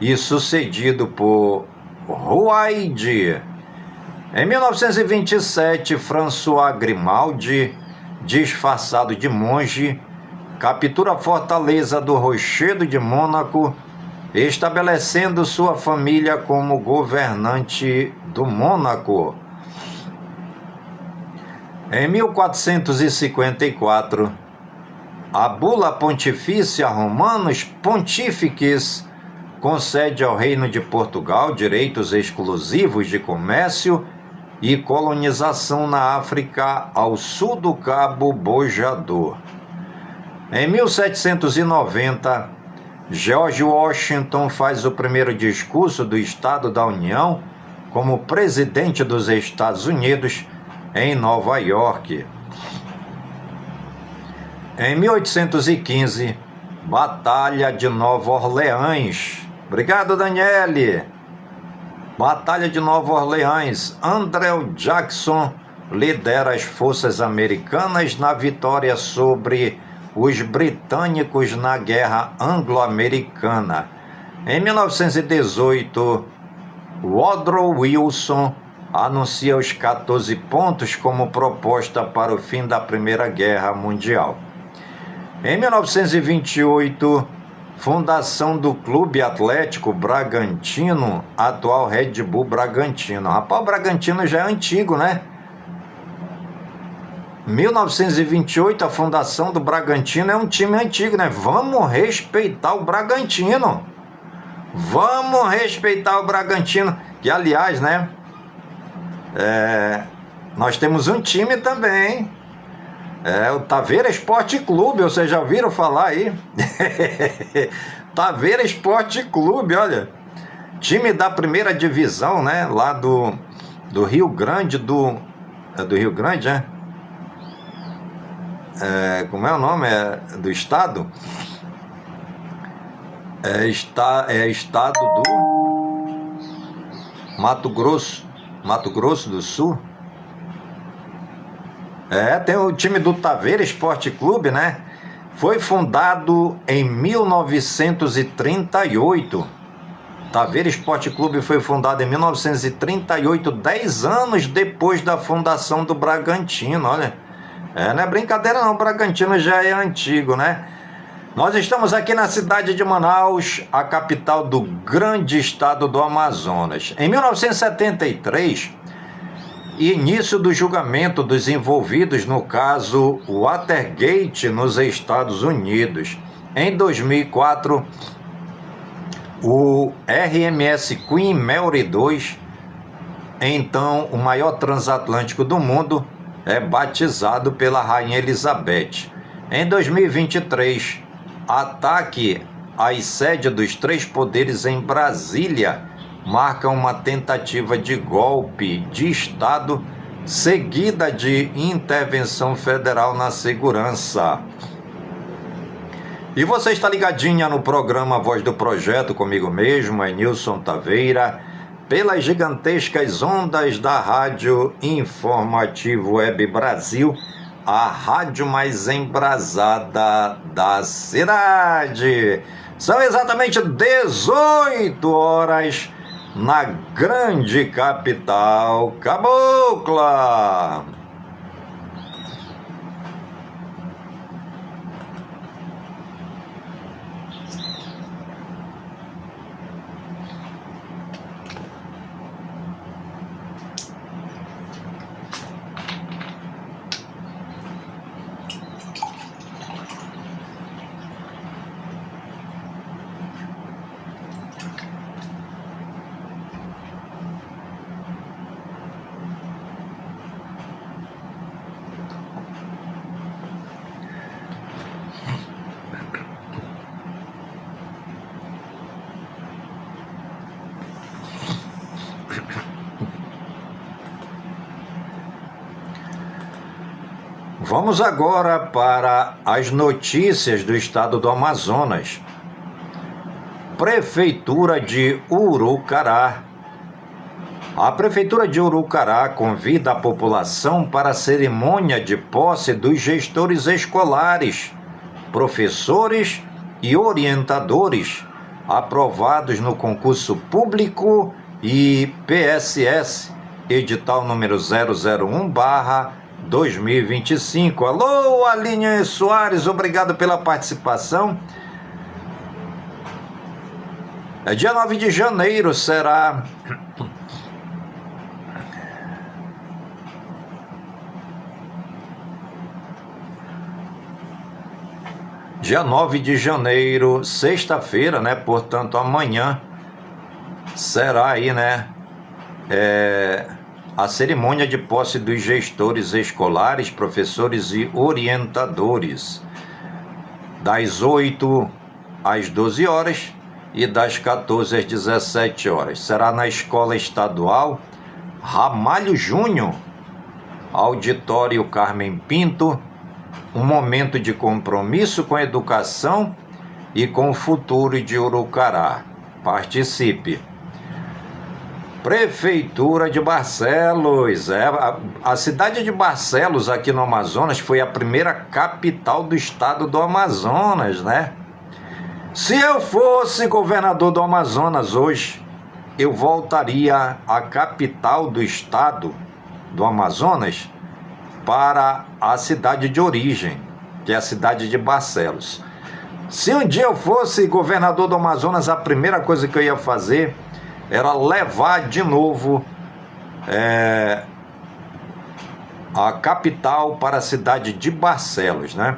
e sucedido por Huaidi. Em 1927, François Grimaldi, disfarçado de monge, captura a fortaleza do Rochedo de Mônaco, estabelecendo sua família como governante do Mônaco. Em 1454, a bula pontifícia Romanos Pontifices concede ao Reino de Portugal direitos exclusivos de comércio e colonização na África ao sul do Cabo Bojador. Em 1790, George Washington faz o primeiro discurso do Estado da União como presidente dos Estados Unidos em Nova York. Em 1815, Batalha de Nova Orleans. Obrigado, Daniele. Batalha de Nova Orleans. Andrew Jackson lidera as forças americanas na vitória sobre os britânicos na Guerra Anglo-Americana. Em 1918, Woodrow Wilson anuncia os 14 pontos como proposta para o fim da Primeira Guerra Mundial. Em 1928, fundação do Clube Atlético Bragantino, atual Red Bull Bragantino. Rapaz, o Bragantino já é antigo, né? 1928, a fundação do Bragantino é um time antigo, né? Vamos respeitar o Bragantino. Vamos respeitar o Bragantino. Que, aliás, né? Nós temos um time também. O Taveira Esporte Clube, vocês já ouviram falar aí? Taveira Esporte Clube, olha. Time da primeira divisão, né? Lá do Rio Grande, do Rio Grande, né? Como é o nome do estado? Estado do Mato Grosso do Sul. Tem o time do Taveira Esporte Clube, né? Foi fundado em 1938. Taveira Esporte Clube foi fundado em 1938, 10 anos depois da fundação do Bragantino, olha. Não é brincadeira não, o Bragantino já é antigo, né? Nós estamos aqui na cidade de Manaus, a capital do grande estado do Amazonas. Em 1973, início do julgamento dos envolvidos no caso Watergate nos Estados Unidos. Em 2004, o RMS Queen Mary 2, então o maior transatlântico do mundo, é batizado pela Rainha Elizabeth. Em 2023, ataque às sedes dos três poderes em Brasília marca uma tentativa de golpe de Estado seguida de intervenção federal na segurança. E você está ligadinha no programa Voz do Projeto comigo mesmo, Nilson Taveira, pelas gigantescas ondas da Rádio Informativo Web Brasil, a rádio mais embrasada da cidade. São exatamente 18 horas na grande capital cabocla. Vamos agora para as notícias do estado do Amazonas. Prefeitura de Urucará. A Prefeitura de Urucará convida a população para a cerimônia de posse dos gestores escolares, professores e orientadores aprovados no concurso público e PSS, edital número 001/2025. Alô, Aline Soares, obrigado pela participação. Dia 9 de janeiro será dia 9 de janeiro, sexta-feira, né? Portanto, amanhã será aí, né? A cerimônia de posse dos gestores escolares, professores e orientadores, das 8 às 12 horas e das 14 às 17 horas. Será na Escola Estadual Ramalho Júnior, Auditório Carmen Pinto, um momento de compromisso com a educação e com o futuro de Urucará. Participe. Prefeitura de Barcelos. A cidade de Barcelos, aqui no Amazonas, foi a primeira capital do estado do Amazonas, né? Se eu fosse governador do Amazonas hoje, eu voltaria à capital do estado do Amazonas para a cidade de origem, que é a cidade de Barcelos. Se um dia eu fosse governador do Amazonas, a primeira coisa que eu ia fazer era levar de novo a capital para a cidade de Barcelos, né?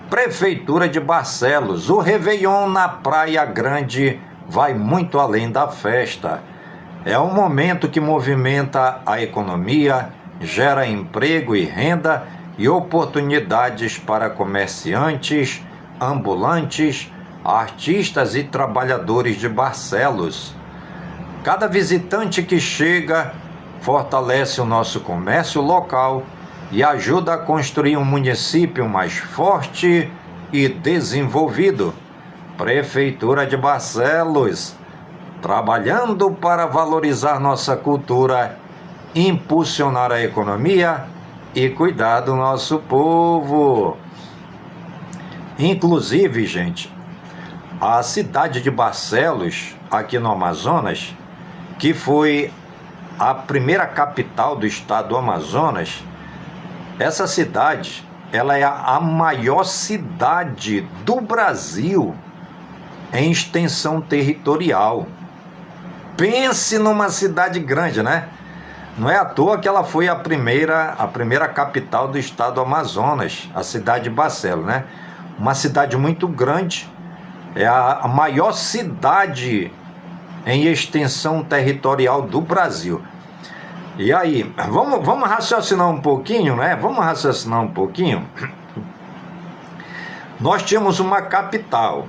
Prefeitura de Barcelos. O Réveillon na Praia Grande vai muito além da festa. É um momento que movimenta a economia, gera emprego e renda e oportunidades para comerciantes, ambulantes, artistas e trabalhadores de Barcelos. Cada visitante que chega fortalece o nosso comércio local e ajuda a construir um município mais forte e desenvolvido. Prefeitura de Barcelos, trabalhando para valorizar nossa cultura, impulsionar a economia e cuidar do nosso povo. Inclusive, gente, a cidade de Barcelos, aqui no Amazonas, que foi a primeira capital do estado do Amazonas, essa cidade, ela é a maior cidade do Brasil em extensão territorial. Pense numa cidade grande, né? Não é à toa que ela foi a primeira capital do estado do Amazonas, a cidade de Barcelos, né? Uma cidade muito grande, é a maior cidade em extensão territorial do Brasil. E aí, vamos raciocinar um pouquinho, né? Vamos raciocinar um pouquinho. Nós tínhamos uma capital,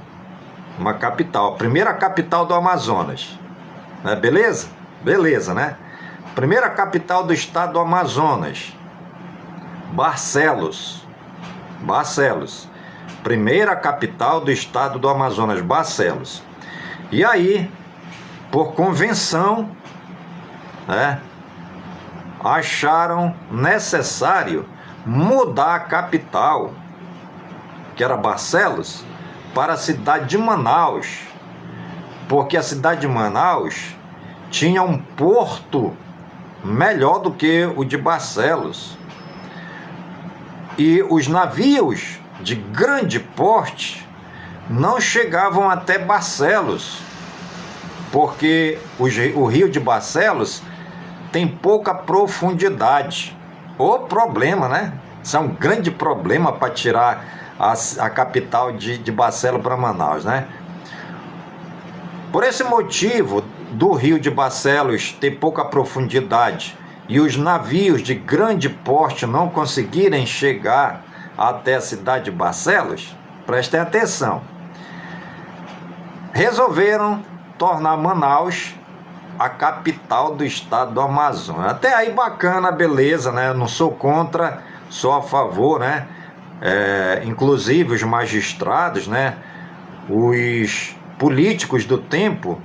a primeira capital do Amazonas, né? Beleza? Beleza, né? Primeira capital do estado do Amazonas, Barcelos. Primeira capital do estado do Amazonas, Barcelos. E aí, por convenção, né, acharam necessário mudar a capital, que era Barcelos, para a cidade de Manaus, porque a cidade de Manaus tinha um porto melhor do que o de Barcelos. E os navios de grande porte não chegavam até Barcelos, porque o rio de Barcelos tem pouca profundidade. O problema, né? Isso é um grande problema para tirar a capital de Barcelos para Manaus, né? Por esse motivo do rio de Barcelos ter pouca profundidade e os navios de grande porte não conseguirem chegar até a cidade de Barcelos, prestem atenção, resolveram tornar Manaus a capital do estado do Amazonas. Até aí bacana, beleza, né? Eu não sou contra, sou a favor, né? Inclusive os magistrados, né? Os políticos do tempo,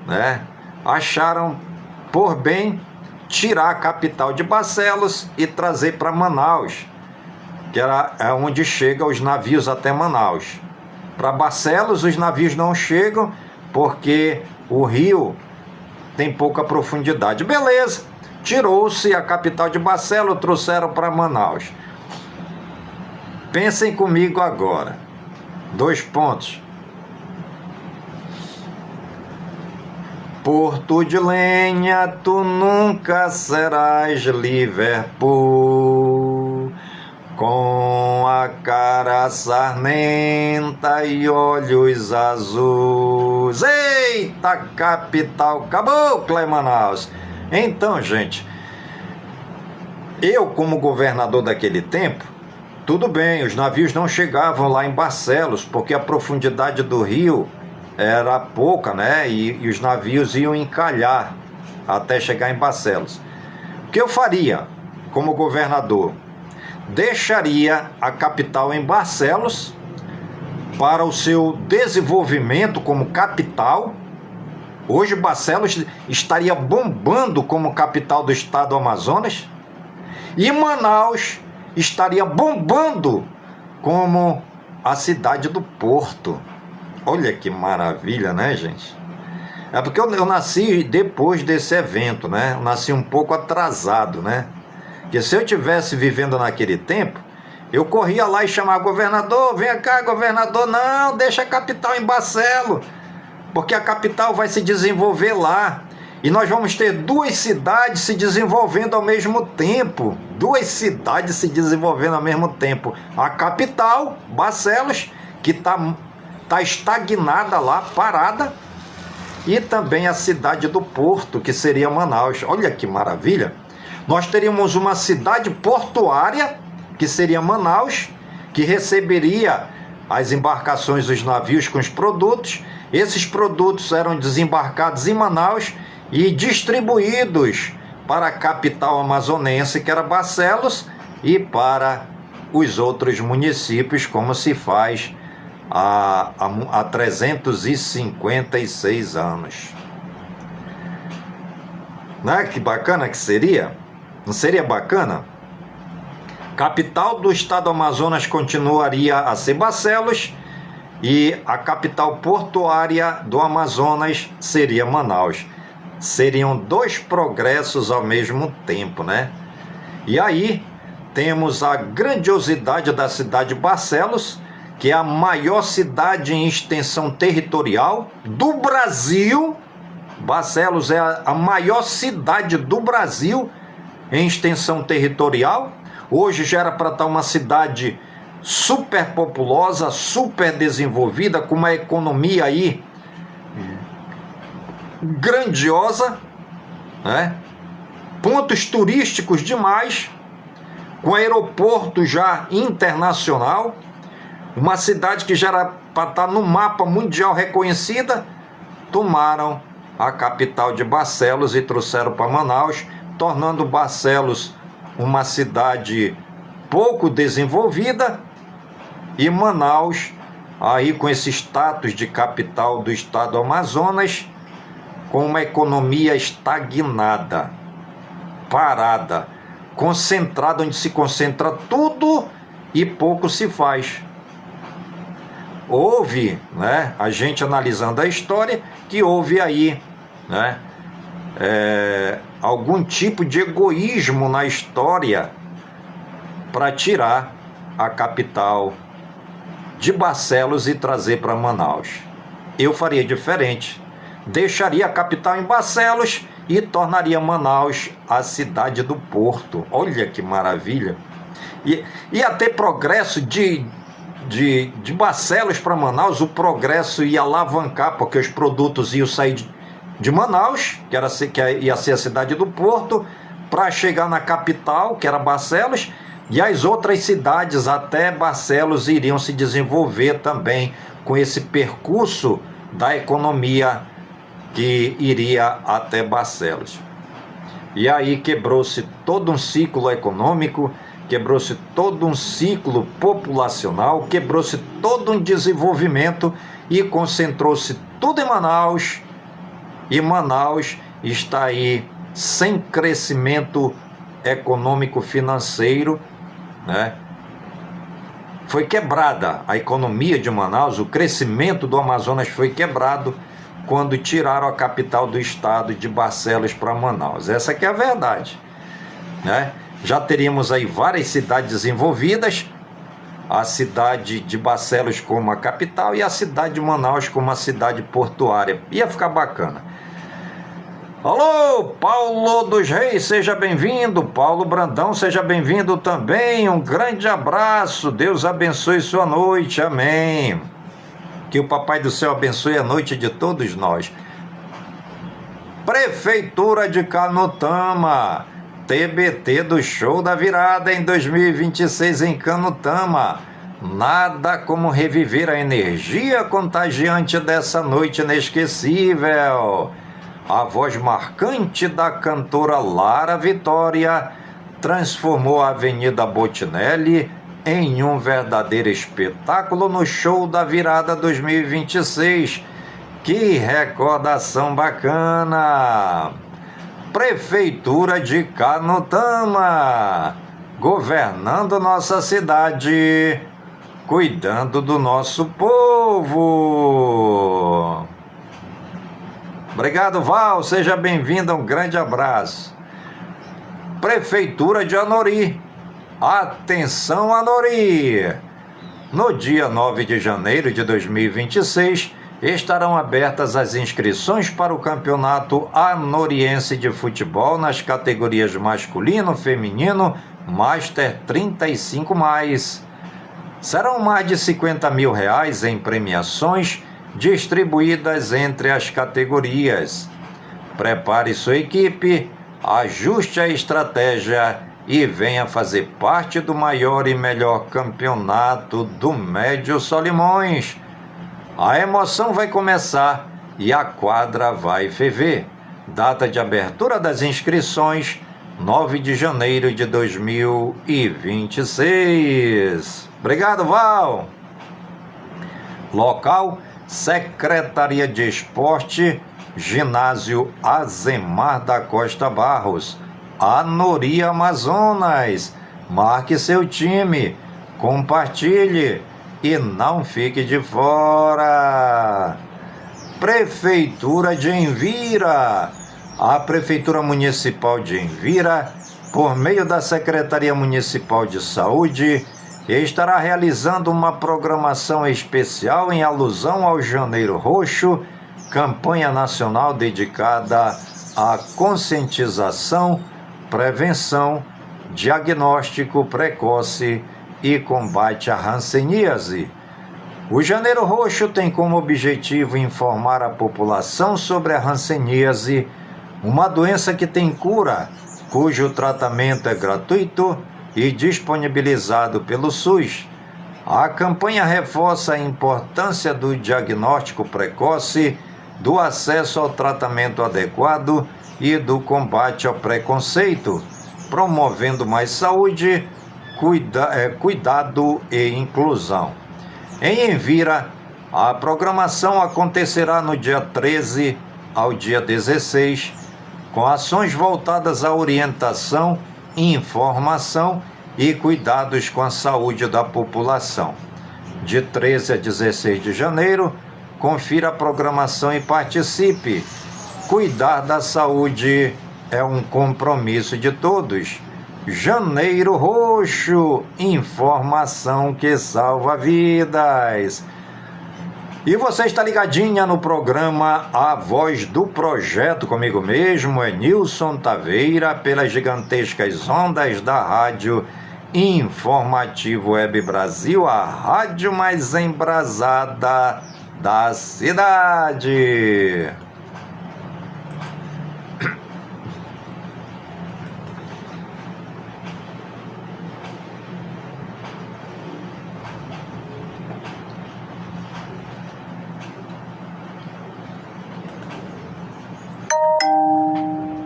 né? Acharam por bem tirar a capital de Barcelos e trazer para Manaus, que é onde chegam os navios até Manaus. Para Barcelos os navios não chegam porque o rio tem pouca profundidade. Beleza, tirou-se a capital de Barcelos, trouxeram para Manaus. Pensem comigo agora. 2 pontos. Porto de lenha, tu nunca serás Liverpool, com a cara sarmenta e olhos azuis. Eita, capital cabocla, Manaus. Então, gente, eu como governador daquele tempo, tudo bem, os navios não chegavam lá em Barcelos, porque a profundidade do rio era pouca, né? E os navios iam encalhar até chegar em Barcelos. O que eu faria como governador? Deixaria a capital em Barcelos para o seu desenvolvimento como capital, Hoje Barcelos estaria bombando como capital do estado do Amazonas e Manaus estaria bombando como a cidade do Porto. Olha que maravilha, né, gente? É porque eu nasci depois desse evento, né? Eu nasci um pouco atrasado, né? Porque se eu tivesse vivendo naquele tempo, eu corria lá e chamava: governador, vem cá, governador. Não, deixa a capital em Barcelos, porque a capital vai se desenvolver lá. E nós vamos ter duas cidades se desenvolvendo ao mesmo tempo. Duas cidades se desenvolvendo ao mesmo tempo. A capital, Barcelos, que tá estagnada lá, parada. E também a cidade do Porto, que seria Manaus. Olha que maravilha! Nós teríamos uma cidade portuária, que seria Manaus, que receberia as embarcações dos navios com os produtos. Esses produtos eram desembarcados em Manaus e distribuídos para a capital amazonense, que era Barcelos, e para os outros municípios, como se faz há 356 anos. Né? Que bacana que seria? Não seria bacana? Capital do estado do Amazonas continuaria a ser Barcelos e a capital portuária do Amazonas seria Manaus. Seriam dois progressos ao mesmo tempo, né? E aí temos a grandiosidade da cidade de Barcelos, que é a maior cidade em extensão territorial do Brasil. Barcelos é a maior cidade do Brasil em extensão territorial. Hoje já era para estar uma cidade super populosa, super desenvolvida, com uma economia aí grandiosa, né? Pontos turísticos demais, com aeroporto já internacional, uma cidade que já era para estar no mapa mundial reconhecida. Tomaram a capital de Barcelos e trouxeram para Manaus, tornando Barcelos uma cidade pouco desenvolvida e Manaus aí com esse status de capital do estado do Amazonas, com uma economia estagnada, parada, concentrada, onde se concentra tudo e pouco se faz. Houve, né, a gente analisando a história, que houve aí, né, algum tipo de egoísmo na história para tirar a capital de Barcelos e trazer para Manaus. Eu faria diferente. Deixaria a capital em Barcelos e tornaria Manaus a cidade do Porto. Olha que maravilha! Ia ter progresso de Barcelos para Manaus, o progresso ia alavancar, porque os produtos iam sair de Manaus, que ia ser a cidade do Porto, para chegar na capital, que era Barcelos, e as outras cidades até Barcelos iriam se desenvolver também com esse percurso da economia que iria até Barcelos. E aí quebrou-se todo um ciclo econômico, quebrou-se todo um ciclo populacional, quebrou-se todo um desenvolvimento e concentrou-se tudo em Manaus. E Manaus está aí sem crescimento econômico-financeiro, né? Foi quebrada a economia de Manaus, o crescimento do Amazonas foi quebrado quando tiraram a capital do estado de Barcelos para Manaus. Essa que é a verdade, né? Já teríamos aí várias cidades desenvolvidas, a cidade de Barcelos como a capital e a cidade de Manaus como a cidade portuária. Ia ficar bacana. Alô, Paulo dos Reis, seja bem-vindo. Paulo Brandão, seja bem-vindo também. Um grande abraço. Deus abençoe sua noite. Amém. Que o Papai do Céu abençoe a noite de todos nós. Prefeitura de Canutama. TBT do Show da Virada em 2026 em Canutama. Nada como reviver a energia contagiante dessa noite inesquecível. A voz marcante da cantora Lara Vitória transformou a Avenida Botinelli em um verdadeiro espetáculo no Show da Virada 2026. Que recordação bacana! Prefeitura de Canutama, governando nossa cidade, cuidando do nosso povo. Obrigado, Val, seja bem-vindo, um grande abraço. Prefeitura de Anori, atenção Anori! No dia 9 de janeiro de 2026, estarão abertas as inscrições para o Campeonato Anoriense de Futebol nas categorias masculino, feminino, Master 35+. Serão mais de R$50 mil em premiações distribuídas entre as categorias. Prepare sua equipe, ajuste a estratégia e venha fazer parte do maior e melhor campeonato do Médio Solimões. A emoção vai começar e a quadra vai ferver. Data de abertura das inscrições, 9 de janeiro de 2026. Obrigado, Val. Local, Secretaria de Esporte, Ginásio Azemar da Costa Barros, Anori, Amazonas. Marque seu time, compartilhe e não fique de fora. Prefeitura de Envira. A Prefeitura Municipal de Envira, por meio da Secretaria Municipal de Saúde, estará realizando uma programação especial em alusão ao Janeiro Roxo, campanha nacional dedicada à conscientização, prevenção, diagnóstico precoce e combate à hanseníase. O Janeiro Roxo tem como objetivo informar a população sobre a hanseníase, uma doença que tem cura, cujo tratamento é gratuito e disponibilizado pelo SUS. A campanha reforça a importância do diagnóstico precoce, do acesso ao tratamento adequado e do combate ao preconceito, promovendo mais saúde, cuidado e inclusão. Em Envira, a programação acontecerá no dia 13 ao dia 16, com ações voltadas à orientação, informação e cuidados com a saúde da população. De 13 a 16 de janeiro, confira a programação e participe. Cuidar da saúde é um compromisso de todos. Janeiro Roxo, informação que salva vidas. E você está ligadinha no programa A Voz do Projeto, comigo mesmo, é Nilson Taveira, pelas gigantescas ondas da Rádio Informativo Web Brasil, a rádio mais embrasada da cidade.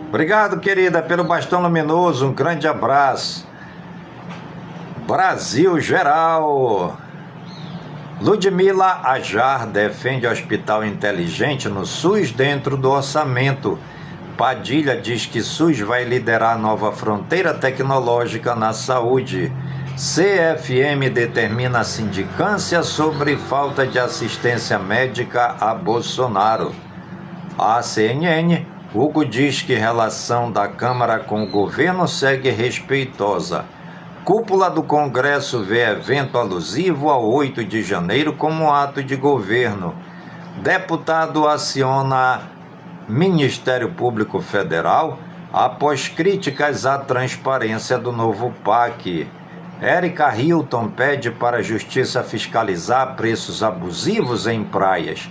Obrigado, querida, pelo bastão luminoso, um grande abraço. Brasil geral. Ludmila Ajar defende hospital inteligente no SUS dentro do orçamento. Padilha diz que SUS vai liderar nova fronteira tecnológica na saúde. CFM determina a sindicância sobre falta de assistência médica a Bolsonaro. A CNN, Hugo diz que relação da Câmara com o governo segue respeitosa. Cúpula do Congresso vê evento alusivo ao 8 de janeiro como ato de governo. Deputado aciona Ministério Público Federal após críticas à transparência do novo PAC. Érica Hilton pede para a Justiça fiscalizar preços abusivos em praias.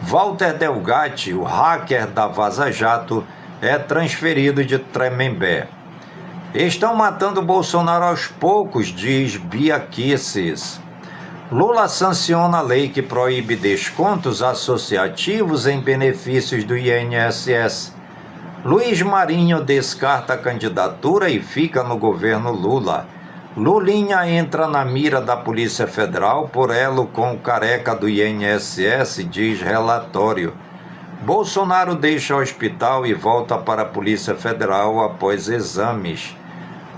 Walter Delgatti, o hacker da Vaza Jato, é transferido de Tremembé. Estão matando Bolsonaro aos poucos, diz Bia Kicis. Lula sanciona a lei que proíbe descontos associativos em benefícios do INSS. Luiz Marinho descarta a candidatura e fica no governo Lula. Lulinha entra na mira da Polícia Federal por elo com o careca do INSS, diz relatório. Bolsonaro deixa o hospital e volta para a Polícia Federal após exames.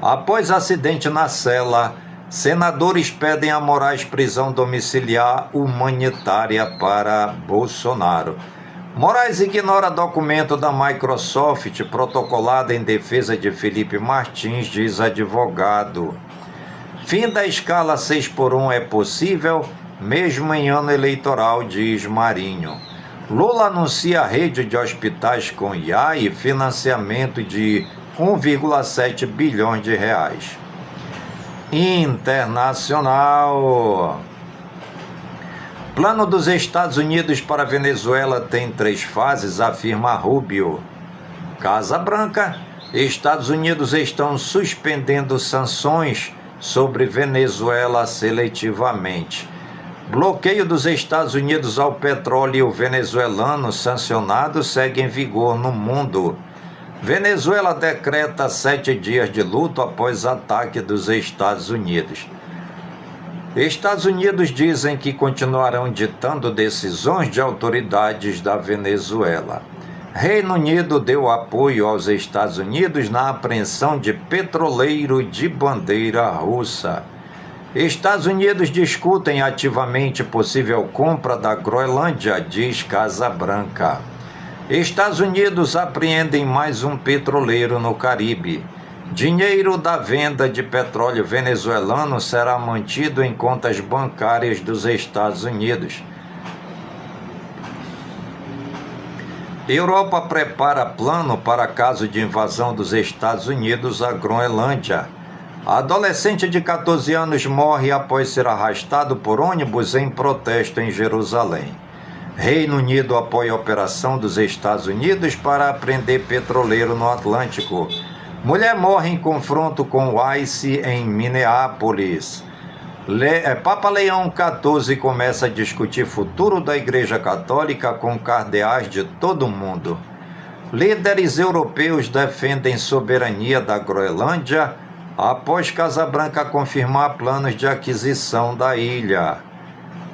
Após acidente na cela, senadores pedem a Moraes prisão domiciliar humanitária para Bolsonaro. Moraes ignora documento da Microsoft protocolado em defesa de Felipe Martins, diz advogado. Fim da escala 6x1 é possível, mesmo em ano eleitoral, diz Marinho. Lula anuncia rede de hospitais com IA e financiamento de 1,7 bilhões de reais. Internacional. Plano dos Estados Unidos para a Venezuela tem 3 fases, afirma Rubio. Casa Branca. Estados Unidos estão suspendendo sanções sobre Venezuela seletivamente. Bloqueio dos Estados Unidos ao petróleo venezuelano sancionado segue em vigor no mundo. Venezuela decreta 7 dias de luto após ataque dos Estados Unidos. Estados Unidos dizem que continuarão ditando decisões de autoridades da Venezuela. Reino Unido deu apoio aos Estados Unidos na apreensão de petroleiro de bandeira russa. Estados Unidos discutem ativamente possível compra da Groenlândia, diz Casa Branca. Estados Unidos apreendem mais um petroleiro no Caribe. Dinheiro da venda de petróleo venezuelano será mantido em contas bancárias dos Estados Unidos. Europa prepara plano para caso de invasão dos Estados Unidos à Groenlândia. Adolescente de 14 anos morre após ser arrastado por ônibus em protesto em Jerusalém. Reino Unido apoia a operação dos Estados Unidos para apreender petroleiro no Atlântico. Mulher morre em confronto com o ICE em Minneapolis. Papa Leão XIV começa a discutir futuro da Igreja Católica com cardeais de todo o mundo. Líderes europeus defendem soberania da Groenlândia após Casa Branca confirmar planos de aquisição da ilha.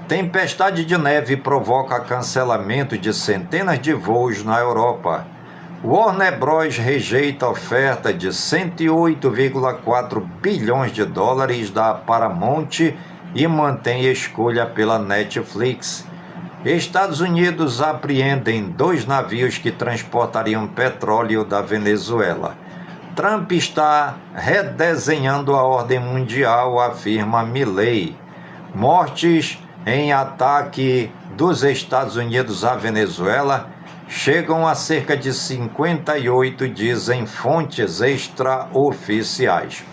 Tempestade de neve provoca cancelamento de centenas de voos na Europa. Warner Bros. Rejeita a oferta de 108,4 bilhões de dólares da Paramount e mantém escolha pela Netflix. Estados Unidos apreendem 2 navios que transportariam petróleo da Venezuela. Trump está redesenhando a ordem mundial, afirma Milley. Mortes em ataque dos Estados Unidos à Venezuela chegam a cerca de 58, dizem fontes extraoficiais.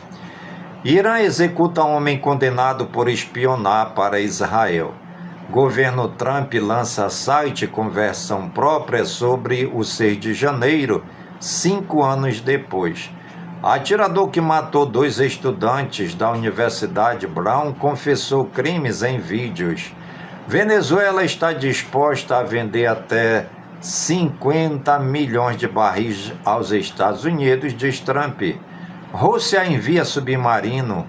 Irã executa homem condenado por espionar para Israel. Governo Trump lança site com versão própria sobre o 6 de janeiro, 5 anos depois. Atirador que matou 2 estudantes da Universidade Brown confessou crimes em vídeos. Venezuela está disposta a vender até 50 milhões de barris aos Estados Unidos, diz Trump. Rússia envia submarino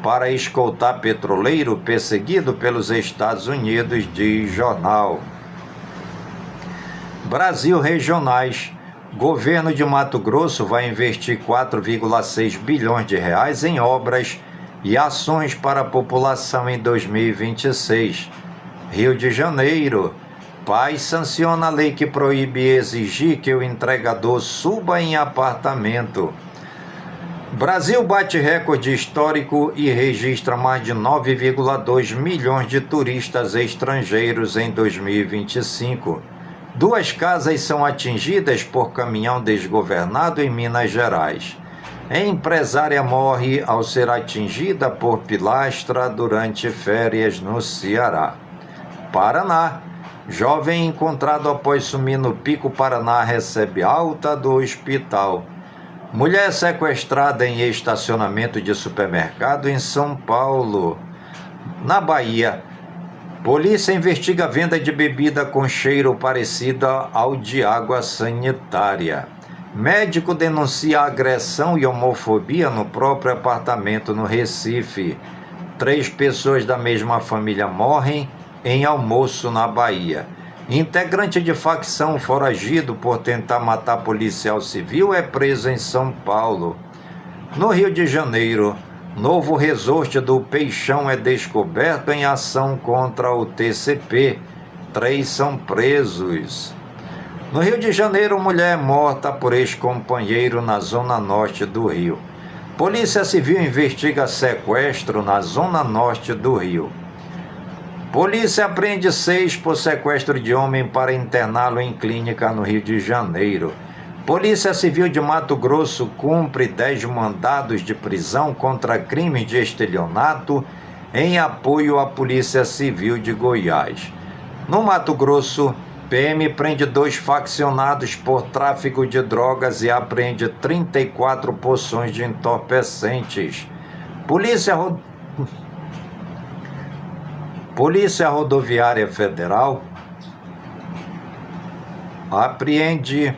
para escoltar petroleiro perseguido pelos Estados Unidos, diz jornal. Brasil regionais. Governo de Mato Grosso vai investir 4,6 bilhões de reais em obras e ações para a população em 2026. Rio de Janeiro. Pai sanciona a lei que proíbe exigir que o entregador suba em apartamento. Brasil bate recorde histórico e registra mais de 9,2 milhões de turistas estrangeiros em 2025. 2 casas são atingidas por caminhão desgovernado em Minas Gerais. Empresária morre ao ser atingida por pilastra durante férias no Ceará. Paraná. Jovem encontrado após sumir no Pico Paraná recebe alta do hospital. Mulher sequestrada em estacionamento de supermercado em São Paulo. Na Bahia, polícia investiga a venda de bebida com cheiro parecido ao de água sanitária. Médico denuncia agressão e homofobia no próprio apartamento no Recife. 3 pessoas da mesma família morrem em almoço na Bahia. Integrante de facção foragido por tentar matar policial civil é preso em São Paulo. No Rio de Janeiro, novo resort do Peixão é descoberto em ação contra o TCP. 3 são presos. No Rio de Janeiro, mulher é morta por ex-companheiro na zona norte do Rio. Polícia Civil investiga sequestro na zona norte do Rio. Polícia apreende 6 por sequestro de homem para interná-lo em clínica no Rio de Janeiro. Polícia Civil de Mato Grosso cumpre 10 mandados de prisão contra crimes de estelionato em apoio à Polícia Civil de Goiás. No Mato Grosso, PM prende 2 faccionados por tráfico de drogas e apreende 34 porções de entorpecentes. Polícia Rodoviária Federal apreende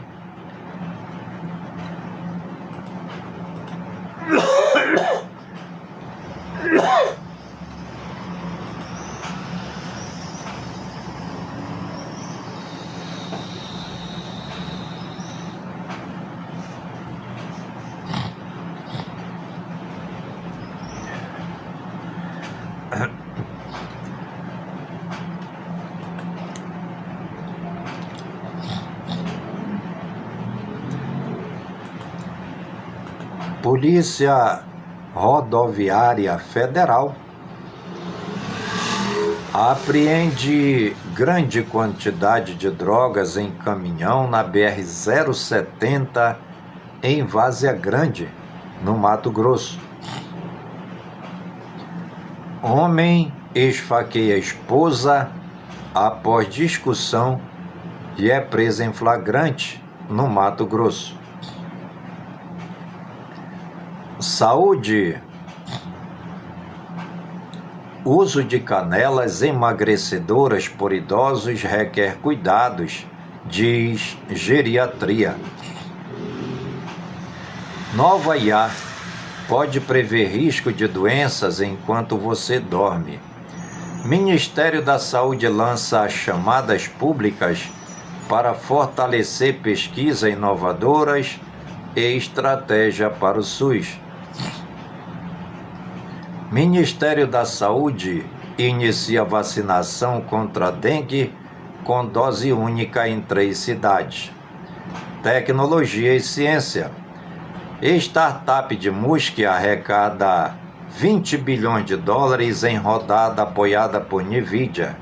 Polícia Rodoviária Federal apreende grande quantidade de drogas em caminhão na BR-070 em Várzea Grande, no Mato Grosso. Homem esfaqueia a esposa após discussão e é preso em flagrante, no Mato Grosso. Saúde. Uso de canelas emagrecedoras por idosos requer cuidados, diz geriatria. Nova IA pode prever risco de doenças enquanto você dorme. Ministério da Saúde lança chamadas públicas para fortalecer pesquisas inovadoras e estratégia para o SUS. Ministério da Saúde inicia vacinação contra a dengue com dose única em 3 cidades. Tecnologia e ciência. Startup de Musk arrecada 20 bilhões de dólares em rodada apoiada por Nvidia.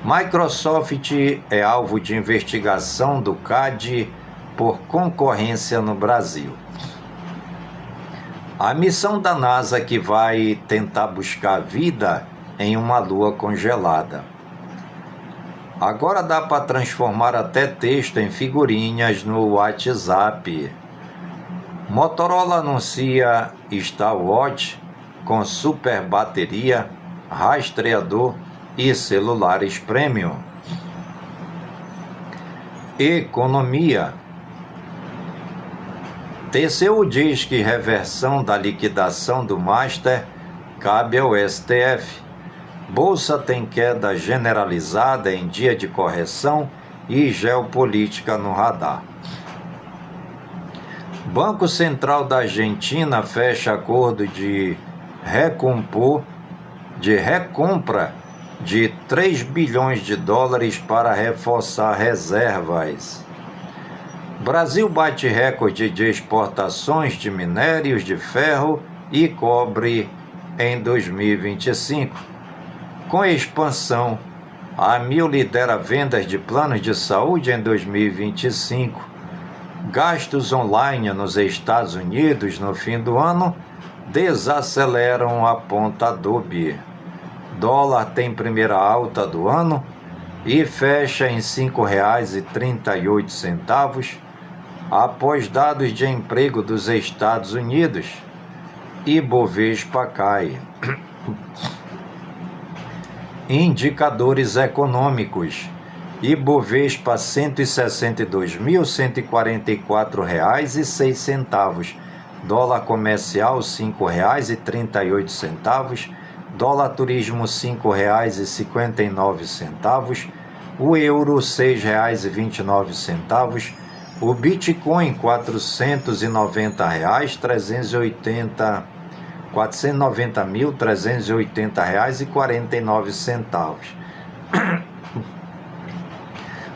Microsoft é alvo de investigação do CAD por concorrência no Brasil. A missão da NASA que vai tentar buscar vida em uma lua congelada. Agora dá para transformar até texto em figurinhas no WhatsApp. Motorola anuncia Starwatch com super bateria, rastreador e celulares premium. Economia. TCU diz que reversão da liquidação do Master cabe ao STF. Bolsa tem queda generalizada em dia de correção e geopolítica no radar. Banco Central da Argentina fecha acordo de recompra de 3 bilhões de dólares para reforçar reservas. Brasil bate recorde de exportações de minérios de ferro e cobre em 2025. Com expansão, a Amil lidera vendas de planos de saúde em 2025. Gastos online nos Estados Unidos no fim do ano desaceleram a ponta Adobe. Dólar tem primeira alta do ano e fecha em R$ 5,38 após dados de emprego dos Estados Unidos. Ibovespa cai. Indicadores econômicos. Ibovespa, R$ 162.144,06. Dólar comercial, R$ 5,38. Dólar turismo, R$ 5,59. O euro, R$ 6,29. O Bitcoin, R$ 490.380,49.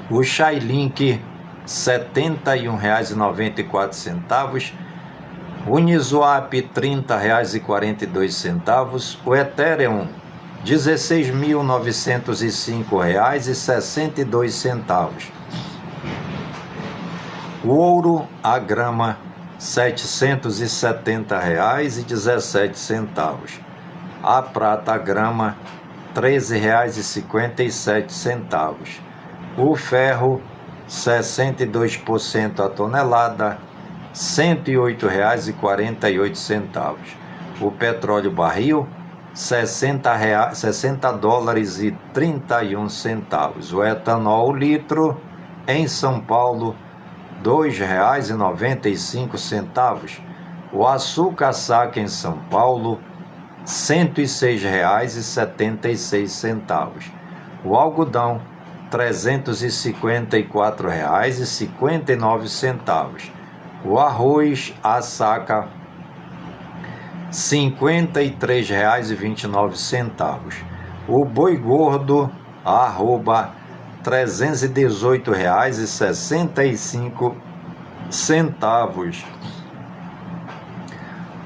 O Chainlink, R$ 71,94. Uniswap, R$ 30,42. O Ethereum, R$ 16.905,62. O ouro, a grama, R$ 770,17. A prata, a grama, R$ 13,57. O ferro, 62% a tonelada, R$ 108,48. O petróleo barril, $60,31. O etanol litro, em São Paulo, R$ 2,95. O açúcar saca em São Paulo, R$ 106,76. O algodão, R$ 354,59. O arroz, a saca, R$ 53,29. O boi gordo, arroba, R$ 318,65.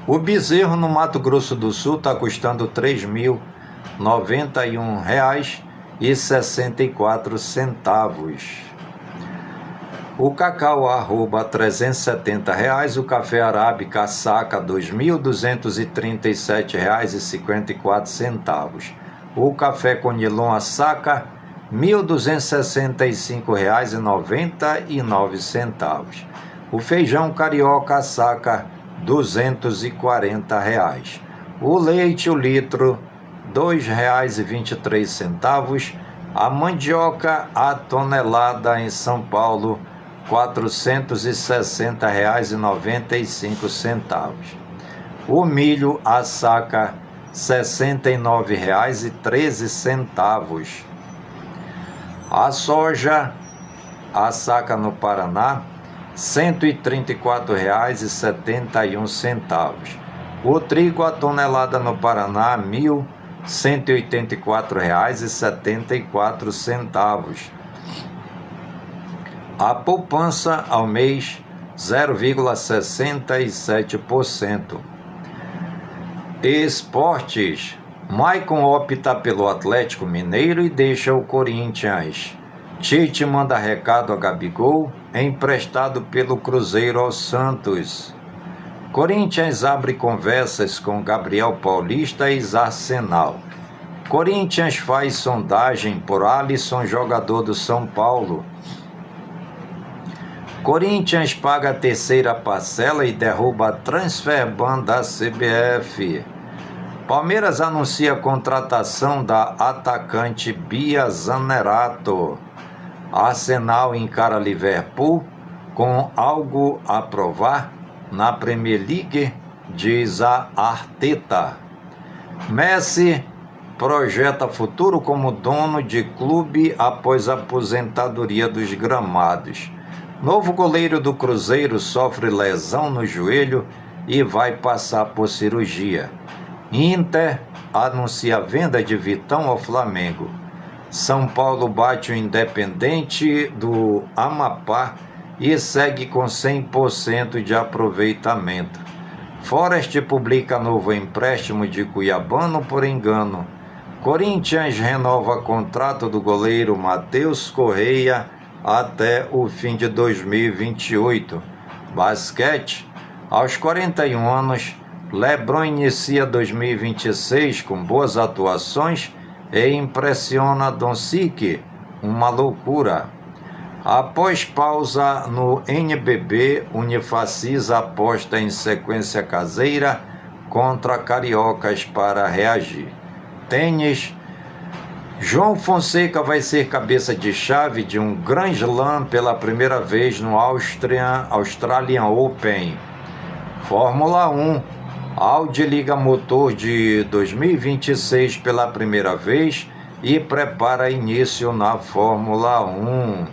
O bezerro no Mato Grosso do Sul está custando R$ 3.091,64. O cacau, arroba, R$ 370. O café arábica, saca, R$ 2.237,54. O café conilon, a saca, R$ 1.265,99. O feijão carioca, a saca, R$ 240. O leite, o litro, R$ 2,23. A mandioca, a tonelada em São Paulo, R$ 460,95. O milho, a saca, R$ 69,13. A soja, a saca no Paraná, R$ 134,71. O trigo, a tonelada no Paraná, R$ 1.184,74. A poupança ao mês, 0,67%. Esportes. Maicon opta pelo Atlético Mineiro e deixa o Corinthians. Tite manda recado a Gabigol, emprestado pelo Cruzeiro ao Santos. Corinthians abre conversas com Gabriel Paulista e Arsenal. Corinthians faz sondagem por Alisson, jogador do São Paulo. Corinthians paga a terceira parcela e derruba a transfer ban da CBF. Palmeiras anuncia a contratação da atacante Bia Zanerato. Arsenal encara Liverpool com algo a provar na Premier League, diz a Arteta. Messi projeta futuro como dono de clube após a aposentadoria dos gramados. Novo goleiro do Cruzeiro sofre lesão no joelho e vai passar por cirurgia. Inter anuncia a venda de Vitão ao Flamengo. São Paulo bate o Independente do Amapá e segue com 100% de aproveitamento. Forest publica novo empréstimo de Cuiabano por engano. Corinthians renova contrato do goleiro Matheus Correia até o fim de 2028. Basquete. Aos 41 anos, LeBron inicia 2026 com boas atuações e impressiona Doncic, uma loucura. Após pausa no NBB, Unifacisa aposta em sequência caseira contra cariocas para reagir. Tênis. João Fonseca vai ser cabeça de chave de um Grand Slam pela primeira vez no Australian Open. Fórmula 1. Audi liga motor de 2026 pela primeira vez e prepara início na Fórmula 1.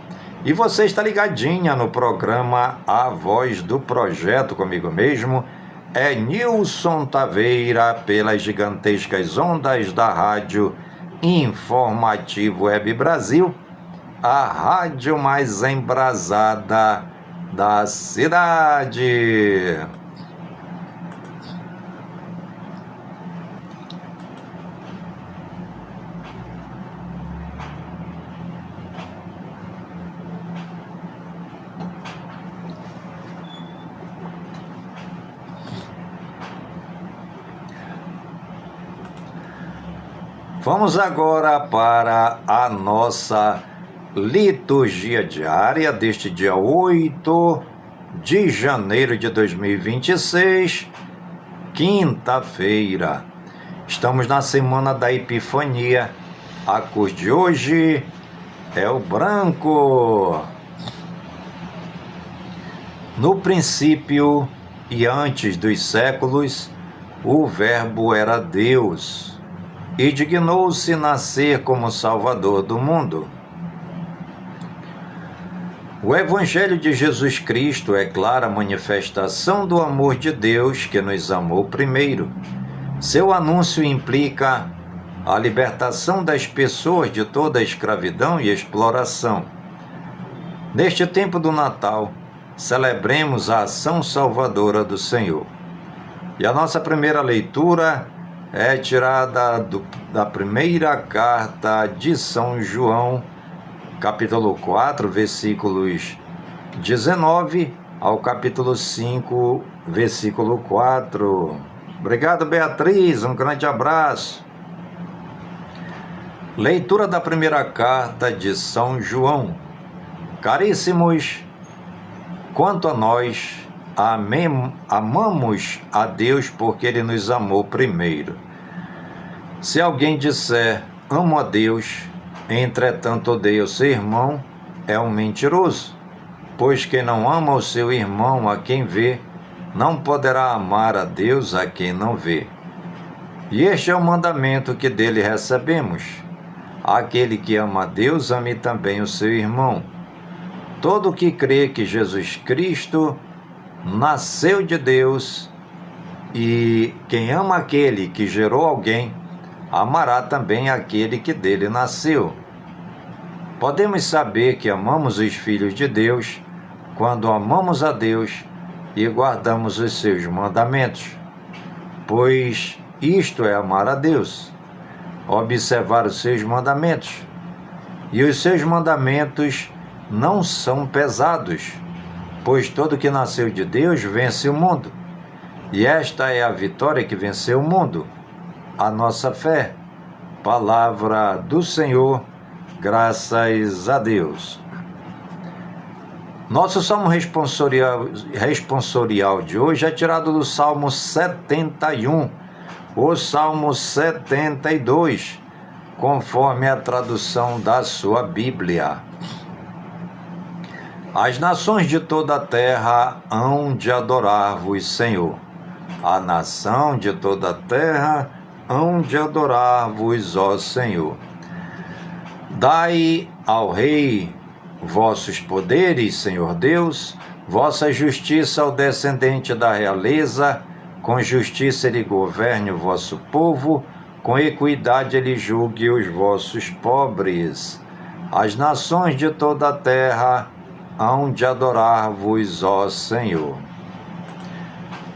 E você está ligadinha no programa A Voz do Projeto comigo mesmo. É Nilson Taveira pelas gigantescas ondas da rádio Informativo Web Brasil, a rádio mais embrasada da cidade. Vamos agora para a nossa liturgia diária deste dia 8 de janeiro de 2026, quinta-feira. Estamos na semana da Epifania. A cor de hoje é o branco. No princípio e antes dos séculos, o Verbo era Deus e dignou-se nascer como Salvador do mundo. O Evangelho de Jesus Cristo é clara manifestação do amor de Deus que nos amou primeiro. Seu anúncio implica a libertação das pessoas de toda a escravidão e exploração. Neste tempo do Natal, celebremos a ação salvadora do Senhor. E a nossa primeira leitura é tirada da primeira carta de São João, capítulo 4, versículos 19 ao capítulo 5, versículo 4. Obrigado, Beatriz, um grande abraço. Leitura da primeira carta de São João. Caríssimos, quanto a nós, amamos a Deus porque Ele nos amou primeiro. Se alguém disser, amo a Deus, entretanto odeia o seu irmão, é um mentiroso, pois quem não ama o seu irmão a quem vê, não poderá amar a Deus a quem não vê. E este é o mandamento que dele recebemos. Aquele que ama a Deus, ame também o seu irmão. Todo que crê que Jesus Cristo nasceu de Deus, e quem ama aquele que gerou alguém, amará também aquele que dele nasceu. Podemos saber que amamos os filhos de Deus quando amamos a Deus e guardamos os seus mandamentos, pois isto é amar a Deus, observar os seus mandamentos. E os seus mandamentos não são pesados, pois todo que nasceu de Deus vence o mundo. E esta é a vitória que venceu o mundo, a nossa fé. Palavra do Senhor, graças a Deus. Nosso salmo responsorial de hoje é tirado do Salmo 71, o Salmo 72, conforme a tradução da sua Bíblia. As nações de toda a terra hão de adorar-vos, Senhor. A nação de toda a terra hão de adorar-vos, ó Senhor. Dai ao Rei vossos poderes, Senhor Deus, vossa justiça ao descendente da realeza, com justiça ele governe o vosso povo, com equidade ele julgue os vossos pobres. As nações de toda a terra hão de adorar-vos, ó Senhor.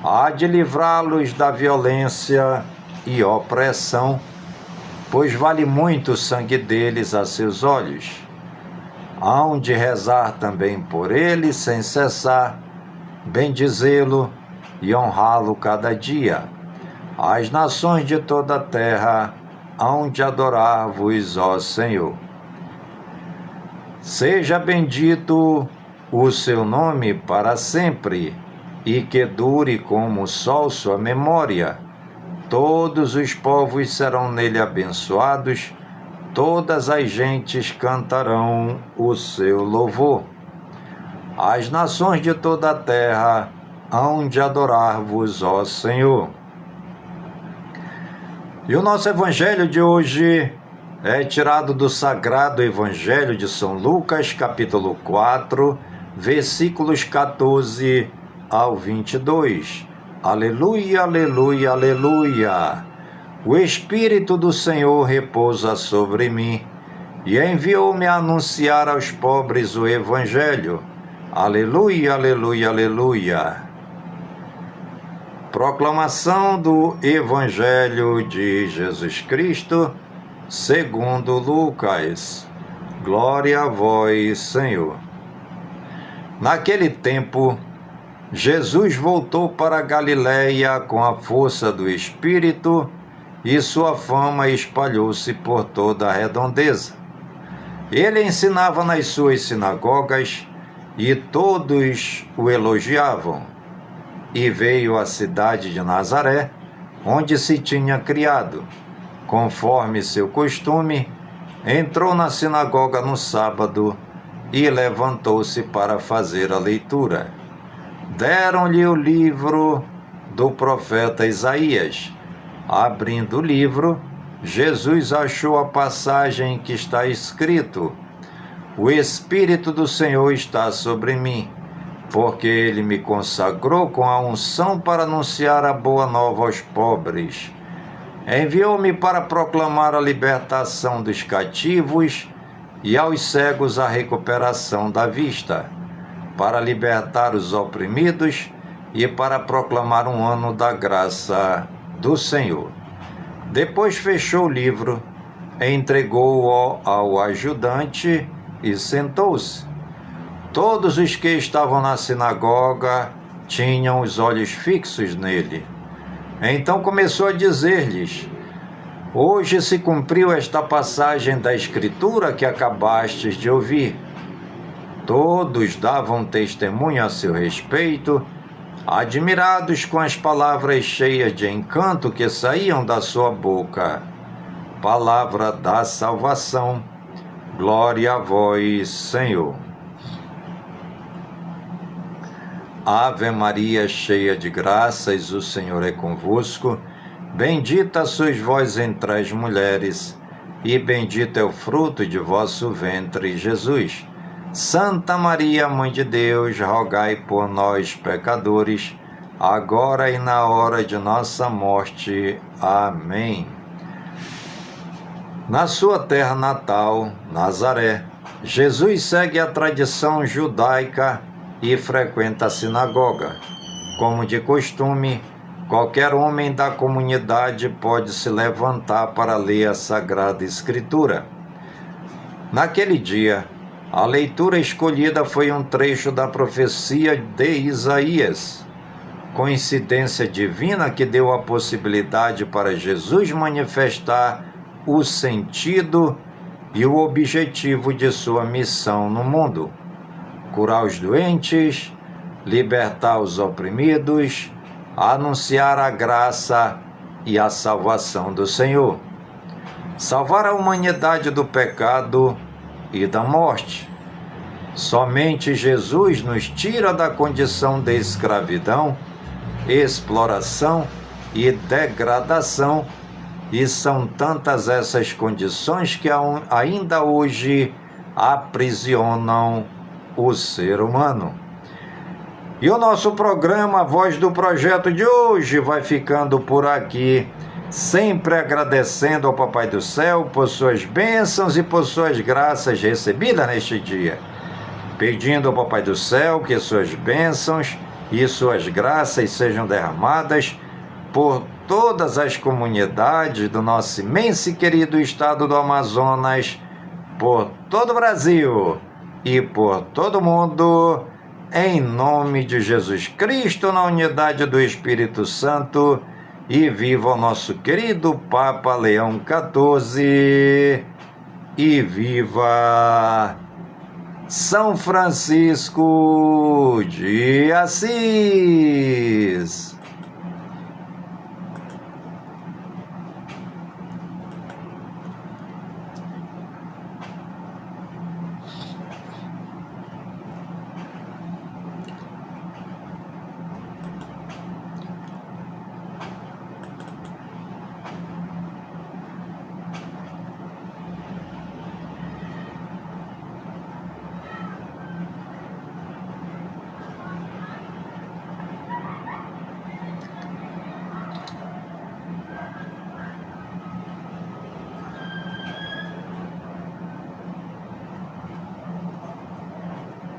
Há de livrá-los da violência e opressão, pois vale muito o sangue deles a seus olhos. Hão de rezar também por ele sem cessar, bendizê-lo e honrá-lo cada dia. As nações de toda a terra hão de adorar-vos, ó Senhor. Seja bendito o seu nome para sempre, e que dure como o sol sua memória. Todos os povos serão nele abençoados, todas as gentes cantarão o seu louvor. As nações de toda a terra hão de adorar-vos, ó Senhor. E o nosso evangelho de hoje é tirado do Sagrado Evangelho de São Lucas, capítulo 4, versículos 14 ao 22. Aleluia, aleluia, aleluia. O Espírito do Senhor repousa sobre mim e enviou-me a anunciar aos pobres o Evangelho. Aleluia, aleluia, aleluia. Proclamação do Evangelho de Jesus Cristo, segundo Lucas. Glória a vós, Senhor. Naquele tempo, Jesus voltou para a Galiléia com a força do Espírito e sua fama espalhou-se por toda a redondeza. Ele ensinava nas suas sinagogas e todos o elogiavam. E veio à cidade de Nazaré, onde se tinha criado. Conforme seu costume, entrou na sinagoga no sábado e levantou-se para fazer a leitura. Deram-lhe o livro do profeta Isaías. Abrindo o livro, Jesus achou a passagem que está escrito: O Espírito do Senhor está sobre mim, porque ele me consagrou com a unção para anunciar a boa nova aos pobres. Enviou-me para proclamar a libertação dos cativos e aos cegos a recuperação da vista, para libertar os oprimidos e para proclamar um ano da graça do Senhor. Depois fechou o livro, entregou-o ao ajudante e sentou-se. Todos os que estavam na sinagoga tinham os olhos fixos nele. Então começou a dizer-lhes: Hoje se cumpriu esta passagem da Escritura que acabastes de ouvir. Todos davam testemunho a seu respeito, admirados com as palavras cheias de encanto que saíam da sua boca. Palavra da salvação. Glória a vós, Senhor. Ave Maria, cheia de graças, o Senhor é convosco. Bendita sois vós entre as mulheres, e bendito é o fruto de vosso ventre, Jesus. Santa Maria, Mãe de Deus, rogai por nós, pecadores, agora e na hora de nossa morte. Amém. Na sua terra natal, Nazaré, Jesus segue a tradição judaica e frequenta a sinagoga. Como de costume, qualquer homem da comunidade pode se levantar para ler a Sagrada Escritura. Naquele dia, a leitura escolhida foi um trecho da profecia de Isaías, coincidência divina que deu a possibilidade para Jesus manifestar o sentido e o objetivo de sua missão no mundo: curar os doentes, libertar os oprimidos, anunciar a graça e a salvação do Senhor, salvar a humanidade do pecado e da morte. Somente Jesus nos tira da condição de escravidão, exploração e degradação, e são tantas essas condições que ainda hoje aprisionam o ser humano. E o nosso programa A Voz do Projeto de hoje vai ficando por aqui, sempre agradecendo ao Papai do Céu por suas bênçãos e por suas graças recebidas neste dia, pedindo ao Papai do Céu que suas bênçãos e suas graças sejam derramadas por todas as comunidades do nosso imenso e querido estado do Amazonas, por todo o Brasil e por todo o mundo, em nome de Jesus Cristo, na unidade do Espírito Santo. E viva o nosso querido Papa Leão XIV, e viva São Francisco de Assis.